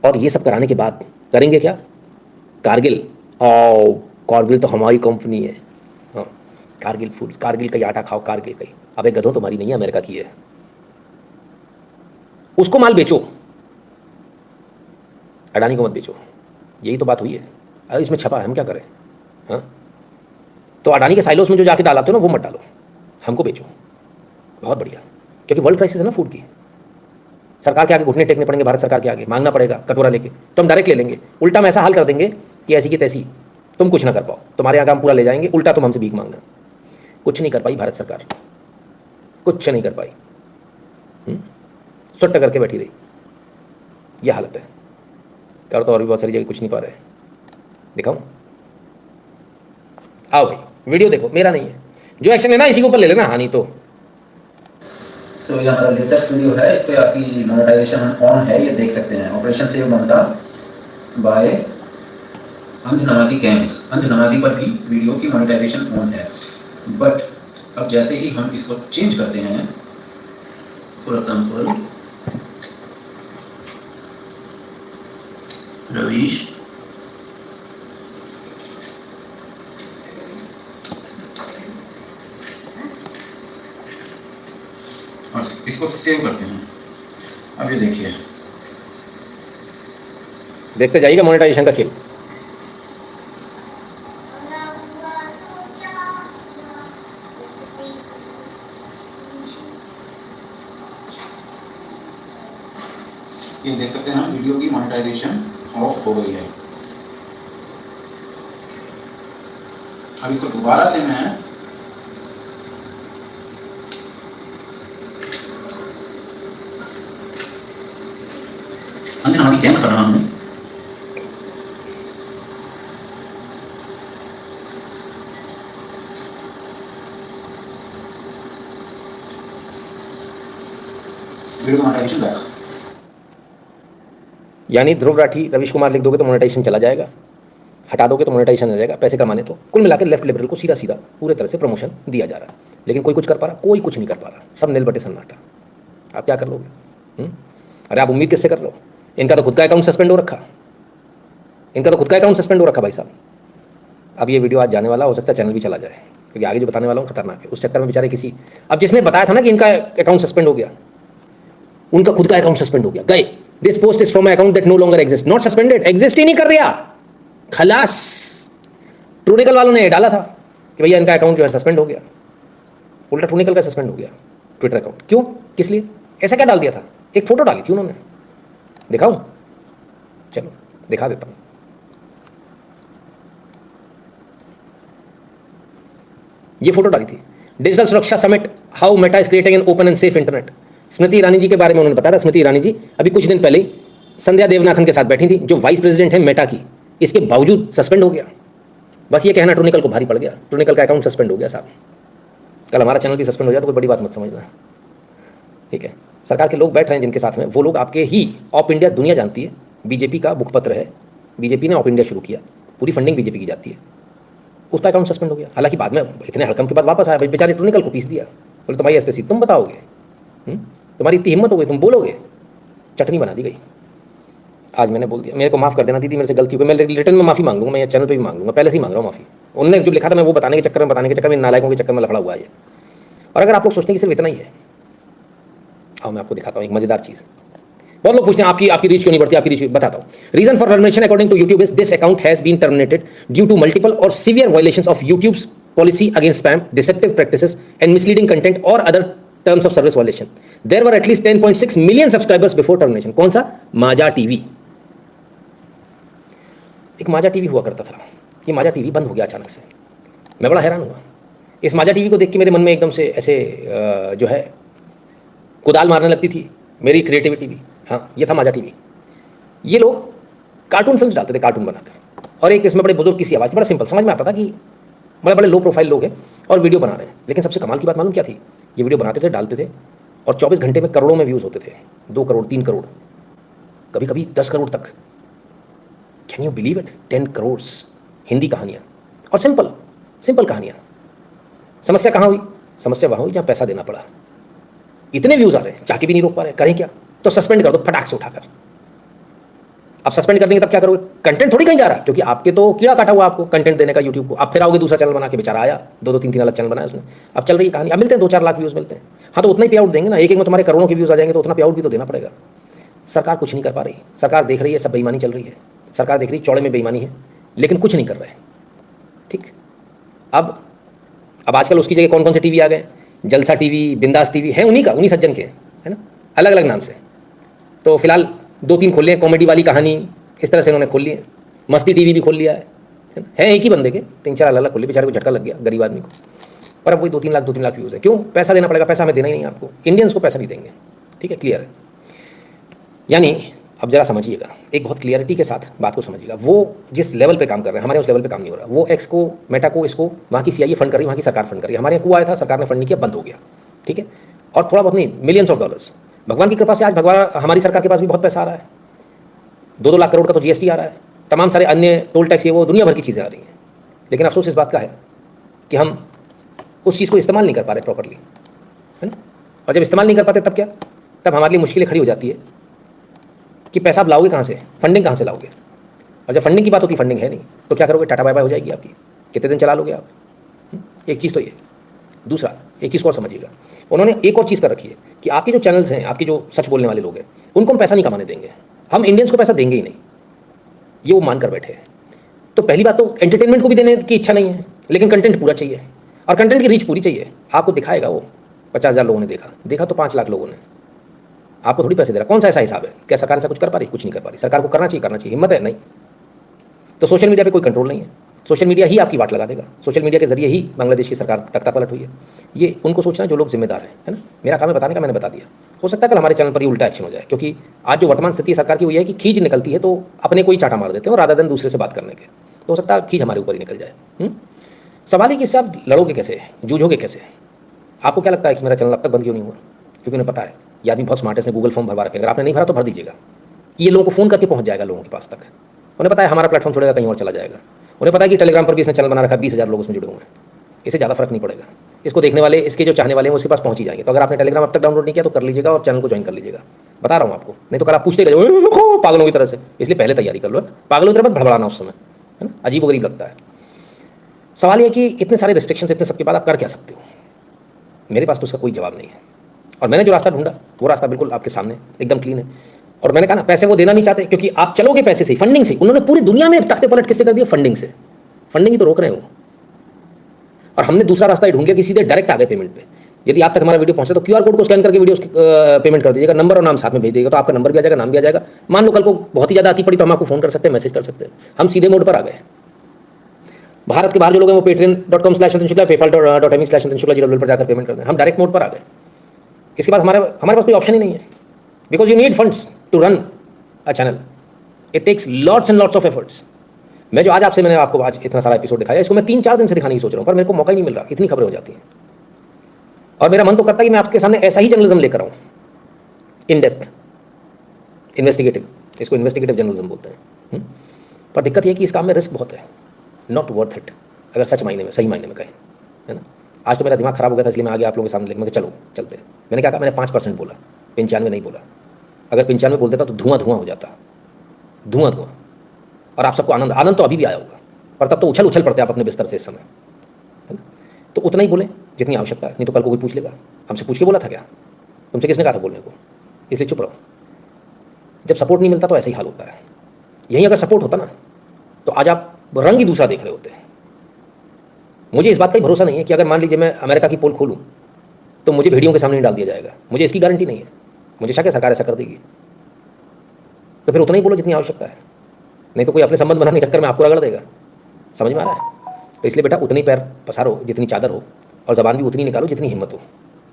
और ये सब कराने के बाद करेंगे क्या? कारगिल, ओ कारगिल तो हमारी कंपनी है। हाँ, कारगिल फूड्स, कारगिल का ही आटा खाओ, कारगिल का ही। अबे गधों, तुम्हारी नहीं है, अमेरिका की है। उसको माल बेचो, अडानी को मत बेचो। यही तो बात हुई है। अरे इसमें छपा है, हम क्या करें? हाँ, तो अडानी के साइलोस में जो जाके डालाते हो ना, वो मत डालो, हमको बेचो। बहुत बढ़िया, क्योंकि वर्ल्ड क्राइसिस है ना फूड की। सरकार के आगे घुटने टेकने पड़ेंगे, भारत सरकार के आगे मांगना पड़ेगा कटोरा लेके, तो हम डायरेक्ट ले लेंगे। उल्टा हम ऐसा हाल कर देंगे कि ऐसी की तैसी तुम कुछ ना कर पाओ, तुम्हारे यहाँ काम पूरा ले जाएंगे, उल्टा तुम हमसे भीख मांगना। कुछ नहीं कर पाई भारत सरकार, कुछ नहीं कर पाई, सुट्ट करके बैठी रही। यह हालत है। कर तो और भी बहुत सारी जगह कुछ नहीं पा रहे। दिखाऊं? आओ भाई, वीडियो देखो, मेरा नहीं है। जो एक्शन है ना इसी के ऊपर ले लेना, हानि तो। तो ये हमारा लेटेस्ट वीडियो है, इस पे आपकी मोनेटाइजेशन ऑन है, ये देख सकते हैं। ऑपरेशन सेव ममता बाय अंधनवादी गैंग, अंधनवादी पर भी वीडियो की मोनेटाइजेशन ऑन है। बट अब जैसे ही हम इसको चेंज करते हैं, फॉर एग्जाम्पल रवीश और इसको सेव करते हैं। अब ये देखिए, देखते जाइएगा मोनेटाइजेशन का खेल। ये देख सकते हैं, वीडियो की मोनेटाइजेशन ऑफ हो गई है। अब इसको दोबारा से मैं अंधनवादी गैंग कर रहा हूं। Video monetisation back. यानी ध्रुव राठी, रवीश कुमार लिख दोगे तो मोनेटाइजेशन चला जाएगा, हटा दोगे तो मोनेटाइजेशन आ जाएगा, पैसे कमाने। तो कुल मिलाकर लेफ्ट लिबरल को सीधा सीधा पूरे तरह से प्रमोशन दिया जा रहा है। लेकिन कोई कुछ कर पा रहा? कोई कुछ नहीं कर पा रहा, सब नील बटे सन्नाटा। आप क्या कर लोगे? अरे आप उम्मीद किससे कर रहे हो? इनका तो खुद का अकाउंट सस्पेंड हो रखा, इनका तो खुद का अकाउंट सस्पेंड हो रखा भाई साहब। अब ये वीडियो आज जाने वाला, हो सकता है चैनल भी चला जाए, क्योंकि आगे जो बताने वाला हूँ खतरनाक है। उस चक्कर में बेचारे किसी, अब जिसने बताया था ना कि इनका अकाउंट सस्पेंड हो गया, उनका खुद का अकाउंट सस्पेंड हो गया। गए, this post is from account that no longer exist, not suspended, exist ही नहीं कर रहा, खलास। ट्रूनिकल वालों ने डाला था कि भैया इनका अकाउंट जो है सस्पेंड हो गया, उल्टा ट्रूनिकल का सस्पेंड हो गया ट्विटर अकाउंट। क्यों, किस लिए, ऐसा क्या डाल दिया था? एक फोटो डाली थी उन्होंने, दिखाऊं? चलो दिखा देता हूं। ये फोटो डाली थी, डिजिटल सुरक्षा summit, how Meta is creating an open and safe internet. Smriti Irani ji के बारे में उन्होंने बताया था। स्मृति ईरानी जी अभी कुछ दिन पहले संध्या देवनाथन के साथ बैठी थी, जो वाइस प्रेसिडेंट है मेटा की। इसके बावजूद सस्पेंड हो गया। बस ये कहना ट्रूनिकल को भारी पड़ गया, ट्रूनिकल का अकाउंट सस्पेंड हो गया साहब। कल हमारा चैनल भी सस्पेंड हो जाए तो कोई बड़ी बात मत समझना, ठीक है? सरकार के लोग बैठ रहे हैं जिनके साथ में, वो लोग आपके ही ऑप इंडिया दुनिया जानती है, बीजेपी का मुखपत्र है, बीजेपी ने ऑप इंडिया शुरू किया, पूरी फंडिंग बीजेपी की जाती है, उसका अकाउंट सस्पेंड हो गया। हालांकि बाद में इतने हड़कम के बाद वापस आया, भाई बेचारे ट्रूनिकल को पीस दिया, बोले तुम्हारी ऐसे तुम बताओगे, तुम्हारी इतनी हिम्मत हो गई, तुम बोलोगे, चटनी बना दी गई। आज मैंने बोल दिया, मेरे को माफ़ कर देना दीदी, मेरे से गलती हो गई, मैं रिटर्न में माफ़ी मांग लूँगा, मैं चैनल पे भी मांग लूँगा, पहले से ही मांग रहा हूँ माफ़ी। उन्होंने जो लिखा था मैं वो बताने के चक्कर में नालायकों के चक्कर में लफड़ा हुआ है। और अगर आप लोग सोचते हैं कि सिर्फ इतना ही है, आओ मैं आपको दिखाता हूँ एक मजेदार चीज़। बहुत लोग पूछते हैं आपकी रीच क्यों नहीं बढ़ती, आपकी रीच, बताता हूँ। Reason for termination according to YouTube is this account has been terminated due to multiple or severe violations of YouTube's policy against spam, deceptive practices and misleading content or other terms of service violation. There were at least 10.6 million subscribers before termination. कौन सा? Maja TV. एक Maja TV हुआ करता था, ये माजा TV बंद हो गया अचानक से। मैं बड़ा हैरान हुआ इस माजा टीवी को देख के। मेरे मन में एकदम से ऐसे जो है कुदाल मारने लगती थी मेरी क्रिएटिविटी भी। हाँ, ये था माजा टीवी। ये लोग कार्टून फिल्म डालते थे कार्टून बनाकर, और एक इसमें बड़े बुजुर्ग किसी आवाज़, बड़ा सिंपल समझ में आता था कि बड़े बड़े लो प्रोफाइल लोग हैं और वीडियो बना रहे हैं। लेकिन सबसे कमाल की बात मालूम क्या थी, ये वीडियो बनाते थे, डालते थे, और 24 घंटे में करोड़ों में व्यूज़ होते थे, 2 करोड़ 3 करोड़, कभी कभी 10 करोड़ तक। Can you believe it? 10 crore Hindi कहानियाँ, और सिंपल सिंपल कहानियाँ। समस्या कहाँ हुई? समस्या वहाँ हुई जहाँ पैसा देना पड़ा। इतने व्यूज़ आ रहे हैं, चाके भी नहीं रोक पा रहे, करें क्या? तो सस्पेंड कर दो फटाक से उठाकर। अब सस्पेंड कर देंगे तब क्या करोगे? कंटेंट थोड़ी कहीं जा रहा, क्योंकि आपके तो कीड़ा काटा हुआ आपको कंटेंट देने का यूट्यूब को। आप फिर आओगे दूसरा चैनल बना के, बेचारा आया 2-2 3-3 अलग चैनल बनाया उसने, अब चल रही है कहानी, अब मिलते हैं 2-4 लाख व्यूज़ मिलते हैं। हाँ, तो उतना ही पे आउट देंगे ना, एक में तुम्हारे करोड़ों के व्यूज़ आ जाएंगे तो उतना पे आउट भी तो देना पड़ेगा। सरकार कुछ नहीं कर पा रही, सरकार देख रही है सब बेईमानी चल रही है, सरकार देख रही है चौड़े में बेईमानी है, लेकिन कुछ नहीं कर रहे। ठीक, अब आजकल उसकी जगह कौन कौन से टीवी आ गए? जलसा टीवी, बिंदास टीवी है, उन्हीं सज्जन के, है ना, अलग अलग नाम से। तो फिलहाल 2-3 खोल लिए, कॉमेडी वाली कहानी इस तरह से उन्होंने खोल लिए, मस्ती टीवी भी खोल लिया है एक ही बंदे के 3-4 अलग अलग खोल लिए, बेचारे को झटका लग गया गरीब आदमी को। पर अब वही 2-3 लाख व्यूज़ है। क्यों? पैसा देना पड़ेगा, पैसा हमें देना ही नहीं आपको, इंडियंस को पैसा नहीं देंगे। ठीक है, क्लियर है? यानी अब जरा समझिएगा, एक बहुत क्लियरिटी के साथ बात को समझिएगा। वो जिस लेवल पे काम कर रहे हैं, हमारे उस लेवल पे काम नहीं हो रहा। वो एक्स को, मेटा को, इसको वहाँ की CIA फंड कर रही है, वहाँ की सरकार फंड कर रही है। हमारे यहाँ कुआ आया था, सरकार ने फंड नहीं किया, बंद हो गया। ठीक है, और थोड़ा बहुत नहीं, मिलियंस ऑफ डॉलर्स। भगवान की कृपा से आज हमारी सरकार के पास भी बहुत पैसा आ रहा है, 2-2 लाख करोड़ का तो GST आ रहा है, तमाम सारे अन्य टोल टैक्स, ये वो दुनिया भर की चीज़ें आ रही हैं। लेकिन अफसोस इस बात का है कि हम उस चीज़ को इस्तेमाल नहीं कर पा रहे प्रॉपरली, है ना। और जब इस्तेमाल नहीं कर पाते तब क्या? तब हमारे लिए मुश्किलें खड़ी हो जाती है कि पैसा आप लाओगे कहाँ से, फंडिंग कहाँ से लाओगे। और जब फंडिंग की बात होती है, फंडिंग है नहीं, तो क्या करोगे? टाटा बाय बाय हो जाएगी आपकी, कितने दिन चला लोगे आप? एक चीज़ तो ये। दूसरा, एक चीज़ को और समझिएगा, उन्होंने एक और चीज़ कर रखी है कि आपके जो चैनल्स हैं, आपके जो सच बोलने वाले लोग हैं, उनको हम पैसा नहीं कमाने देंगे, हम इंडियंस को पैसा देंगे ही नहीं, ये वो मान कर बैठे हैं। तो पहली बात तो एंटरटेनमेंट को भी देने की इच्छा नहीं है, लेकिन कंटेंट पूरा चाहिए, और कंटेंट की रीच पूरी चाहिए। आपको दिखाएगा वो 50,000 लोगों ने देखा तो 5 लाख लोगों ने, आपको थोड़ी पैसे दे रहा। कौन सा ऐसा हिसाब है? क्या सरकार ऐसा कुछ कर पा रही? कुछ नहीं कर पा रही। सरकार को करना चाहिए, हिम्मत है नहीं। तो सोशल मीडिया पे कोई कंट्रोल नहीं है, सोशल मीडिया ही आपकी वाट लगा देगा, सोशल मीडिया के जरिए ही बांग्लादेश की सरकार तख्ता पलट हुई है। ये उनको सोचना जो लोग जिम्मेदार हैं, है ना। मेरा काम है बताने का, मैंने बता दिया। हो सकता है कल हमारे चैनल पर ही उल्टा एक्शन हो जाए, क्योंकि आज जो वर्तमान स्थिति सरकार की हुई है कि खींच निकलती है तो अपने को ही चाटा मार देते हैं, और राधा दिन दूसरे से बात करने के, तो हो सकता है खींच हमारे ऊपर ही निकल जाए। सवाल है कि इससे आप लड़ोगे कैसे, जूझोगे कैसे? आपको क्या लगता है कि मेरा चैनल अब तक बंद क्यों नहीं हुआ? क्योंकि उन्हें पता है ये आदमी बहुत स्मार्ट है, इसने गूगल फॉर्म भरवा रखे। अगर आपने नहीं भरा तो भर दीजिएगा, कि ये लोगों को फ़ोन करके पहुंच जाएगा लोगों के पास तक। उन्हें पता है हमारा प्लेटफॉर्म छोड़ेगा कहीं और चला जाएगा। उन्हें पता है कि टेलीग्राम पर भी इसने चैनल बना रखा है, 20,000 लोग उसमें जुड़े हुए हैं, इससे ज़्यादा फर्क नहीं पड़ेगा। इसको देखने वाले, इसके जो चाहने वाले हैं, उसके पास पहुंच ही जाएंगे। तो अगर आपने टेलीग्राम अब तक डाउनलोड नहीं किया तो कर लीजिएगा और चैनल को ज्वाइन कर लीजिएगा, बता रहा हूँ आपको। नहीं तो कल आप पूछते रहो पागलों की तरह से, इसलिए पहले तैयारी कर लो। पागलों की तरह मत भड़बड़ाना उस समय, है ना, अजीब गरीब लगता है। सवाल ये कि इतने सारे रिस्ट्रिक्शंस, इतने सबके बाद आप कर क्या सकते हो? मेरे पास तो उसका कोई जवाब नहीं है, और मैंने जो रास्ता ढूंढा वो रास्ता बिल्कुल आपके सामने एकदम क्लीन है। और मैंने कहा ना, पैसे वो देना नहीं चाहते, क्योंकि आप चलोगे पैसे से, फंडिंग से। उन्होंने पूरी दुनिया में तख्ते पलट किससे कर दिया? फंडिंग से। फंडिंग ही तो रोक रहे हो। और हमने दूसरा रास्ता ही ढूंढ लिया कि सीधे डायरेक्ट आ गए पेमेंट पे। यदि आप तक हमारा वीडियो पहुंचे तो QR कोड को स्कैन करके वीडियो पेमेंट कर दीजिएगा, नंबर और नाम साथ में भेज दीजिएगा, तो आपका नंबर भी आ जाएगा, नाम भी आ जाएगा। मान लो कल को बहुत ही ज़्यादा आती पड़ी तो हम आपको फ़ोन कर सकते हैं, मैसेज कर सकते हैं। हम सीधे मोड पर आ गए। भारत के बाहर जो लोग हैं वो patreon.com/नितिन paypal.me/नितिन शुक्ला पर जाकर पेमेंट कर दें। हम डायरेक्ट मोड पर आ गए। इसके बाद हमारे पास कोई ऑप्शन ही नहीं है, because you need funds to run a channel. It takes lots and lots of efforts. मैं जो मैंने आपको आज इतना सारा एपिसोड दिखाया, इसको मैं 3-4 दिन से दिखाने की सोच रहा हूँ, पर मेरे को मौका ही नहीं मिल रहा, इतनी खबरें हो जाती हैं। और मेरा मन तो करता है कि मैं आपके सामने ऐसा ही जर्नलिज्म लेकर आऊँ, इन डेप्थ, इन्वेस्टिगेटिव। इसको इन्वेस्टिगेटिव जर्नलिज्म बोलते हैं। पर दिक्कत यह कि इस काम में रिस्क बहुत है, नॉट वर्थ इट, अगर सही मायने में कहें, है ना। आज तो मेरा दिमाग खराब हो गया था, इसलिए मैं आगे आप लोगों के सामने लेकर चलो चलते हैं। मैंने क्या कहा? मैंने 5% बोला, 95 नहीं बोला। अगर 95 बोल देता तो धुआं हो जाता, धुआं। और आप सबको आनंद तो अभी भी आया होगा, पर तब तो उछल पड़ते आप अपने बिस्तर से इस समय, है ना। तो उतना ही बोले जितनी आवश्यकता है, नहीं तो कल को कोई पूछ लेगा, हमसे पूछ के बोला था क्या? तुमसे किसने कहा था बोलने को? इसलिए चुप रहो। जब सपोर्ट नहीं मिलता तो ऐसे ही हाल होता है। यहीं अगर सपोर्ट होता ना तो आज आप रंग ही दूसरा देख रहे होते हैं। मुझे इस बात का ही भरोसा नहीं है कि अगर मान लीजिए मैं अमेरिका की पोल खोलूँ तो मुझे भेड़ियों के सामने नहीं डाल दिया जाएगा। मुझे इसकी गारंटी नहीं है। मुझे शक है सरकार ऐसा कर देगी। तो फिर उतना ही बोलो जितनी आवश्यकता है, नहीं तो कोई अपने संबंध बनाने के चक्कर में आपको रगड़ देगा। समझ में आ रहा है? तो इसलिए बेटा उतनी पैर पसारो जितनी चादर हो, और ज़बान भी उतनी निकालो जितनी हिम्मत हो।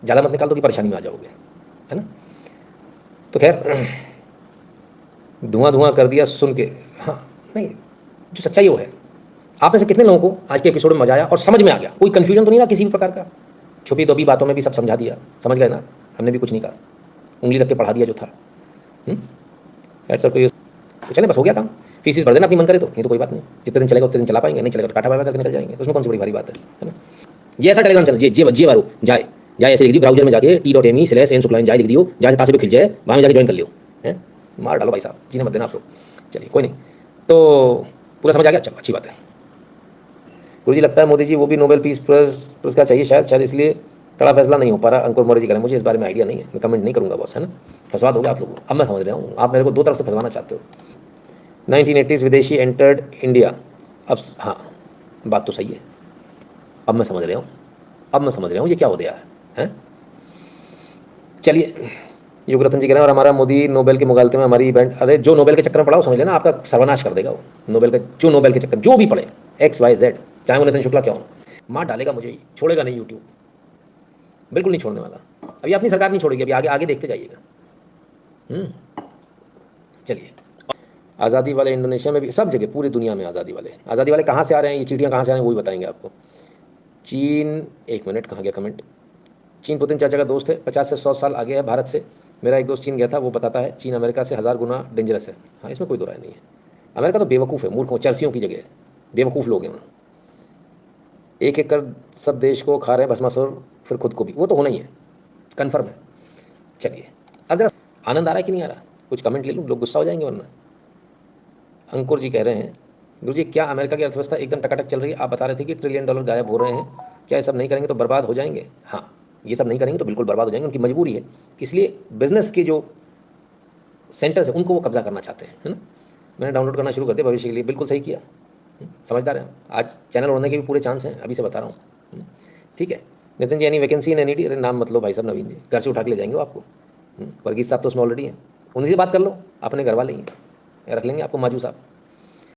ज़्यादा मत निकाल दो कि परेशानी में आ जाओगे, है ना। तो खैर धुआं कर दिया सुन के, हाँ नहीं, जो सच्चाई है वो है। आप में से कितने लोगों को आज के एपिसोड में मजा आया और समझ में आ गया, कोई कन्फ्यूजन तो नहीं रहा किसी भी प्रकार का? छुपी दबी बातों में भी सब समझा दिया, समझ गए ना? हमने भी कुछ नहीं कहा, उंगली रख के पढ़ा दिया जो था। सर तो चले, बस हो गया काम। फीस भर देना अपनी मन करे तो, नहीं तो कोई बात नहीं। जितने दिन चलेगा उतने दिन चला पाएंगे, नहीं चलेगा तो टाटा बाय बाय करके निकल जाएंगे, उसमें कौन सी बड़ी भारी बात है ना? ये ऐसा टेलीग्राम चैनल जे बारो जाए ऐसे लिख दियो, ब्राउजर में जाके t.me/n शुक्ला जाए लिख दियो, जहाँ से तासे भी खिल जाए वहाँ में जाके ज्वाइन कर लियो, है मार डालो भाई साहब, जीने मत देना आप लोग। चलिए कोई नहीं, तो पूरा समझ आ गया, चलो अच्छी बात है। गुरुजी लगता है मोदी जी वो भी नोबेल पीस पुरस्कार चाहिए शायद इसलिए कड़ा फैसला नहीं हो पा रहा। अंकुर मौर्य जी करें, मुझे इस बारे में आइडिया नहीं है, मैं कमेंट नहीं करूँगा बॉस, है ना? फंसवा दोगे आप लोगों को, अब मैं समझ रहा हूँ आप मेरे को दो तरफ से फंसवाना चाहते हो। 1980s विदेशी एंटर्ड इंडिया, अब हाँ बात तो सही है, अब मैं समझ रहा हूँ ये क्या हो रहा है? चलिए युगरत्न जी कह रहे हैं और हमारा मोदी नोबेल के मुगालते में हमारी इवेंट, अरे जो नोबेल के चक्कर में पड़ा हो समझ लेना आपका सर्वनाश कर देगा वो। नोबेल का जो नोबेल के चक्कर जो भी पड़े XYZ, चाहे वो नितिन शुक्ला क्या हो, मार डालेगा मुझे ही, छोड़ेगा नहीं यूट्यूब, बिल्कुल नहीं छोड़ने वाला। अभी अपनी सरकार नहीं छोड़ेगी, अभी आगे आगे देखते जाइएगा। चलिए, आज़ादी वाले इंडोनेशिया में भी, सब जगह पूरी दुनिया में आज़ादी वाले कहाँ से आ रहे हैं, ये चीटियाँ कहाँ से आ रही हैं, वही बताएंगे आपको। चीन, एक मिनट कहाँ गया कमेंट। चीन पुतिन चाचा का दोस्त है, 50 से 100 साल आगे है भारत से। मेरा एक दोस्त चीन गया था, वो बताता है चीन अमेरिका से 1000 गुना डेंजरस है। हाँ इसमें कोई दो राय नहीं है। अमेरिका तो बेवकूफ़ है, मूर्खों चर्सियों की जगह है, बेवकूफ़ लोग हैं वहाँ। एक एक कर सब देश को खा रहे हैं भस्मासुर, फिर खुद को भी, वो तो होना ही है, कन्फर्म है। चलिए अब जरा आनंद आ रहा है कि नहीं आ रहा, कुछ कमेंट ले लूँ, लोग गुस्सा हो जाएंगे वरना। अंकुर जी कह रहे हैं गुरु जी क्या अमेरिका की अर्थव्यवस्था एकदम टकाटक चल रही है, आप बता रहे थे कि $1 ट्रिलियन गायब हो रहे हैं, क्या ये सब नहीं करेंगे तो बर्बाद हो जाएंगे? हाँ ये सब नहीं करेंगे तो बिल्कुल बर्बाद हो जाएंगे, उनकी मजबूरी है, इसलिए बिजनेस के जो सेंटर्स है उनको वो कब्जा करना चाहते हैं, है ना? मैंने डाउनलोड करना शुरू कर दिया भविष्य के लिए, बिल्कुल सही किया, समझदार है। आज चैनल होने के भी पूरे चांस हैं, अभी से बता रहा हूँ। ठीक है नितिन जी, एनी वैकेंसी इन एनईडी, अरे नाम मतलब भाई साहब नवीन जी, घर से उठा के ले जाएंगे वो आपको। वर्गीज साहब तो उसमें ऑलरेडी हैं, उन्हीं से बात कर लो, अपने घर वाले ही हैं, रख लेंगे आपको माजू साहब।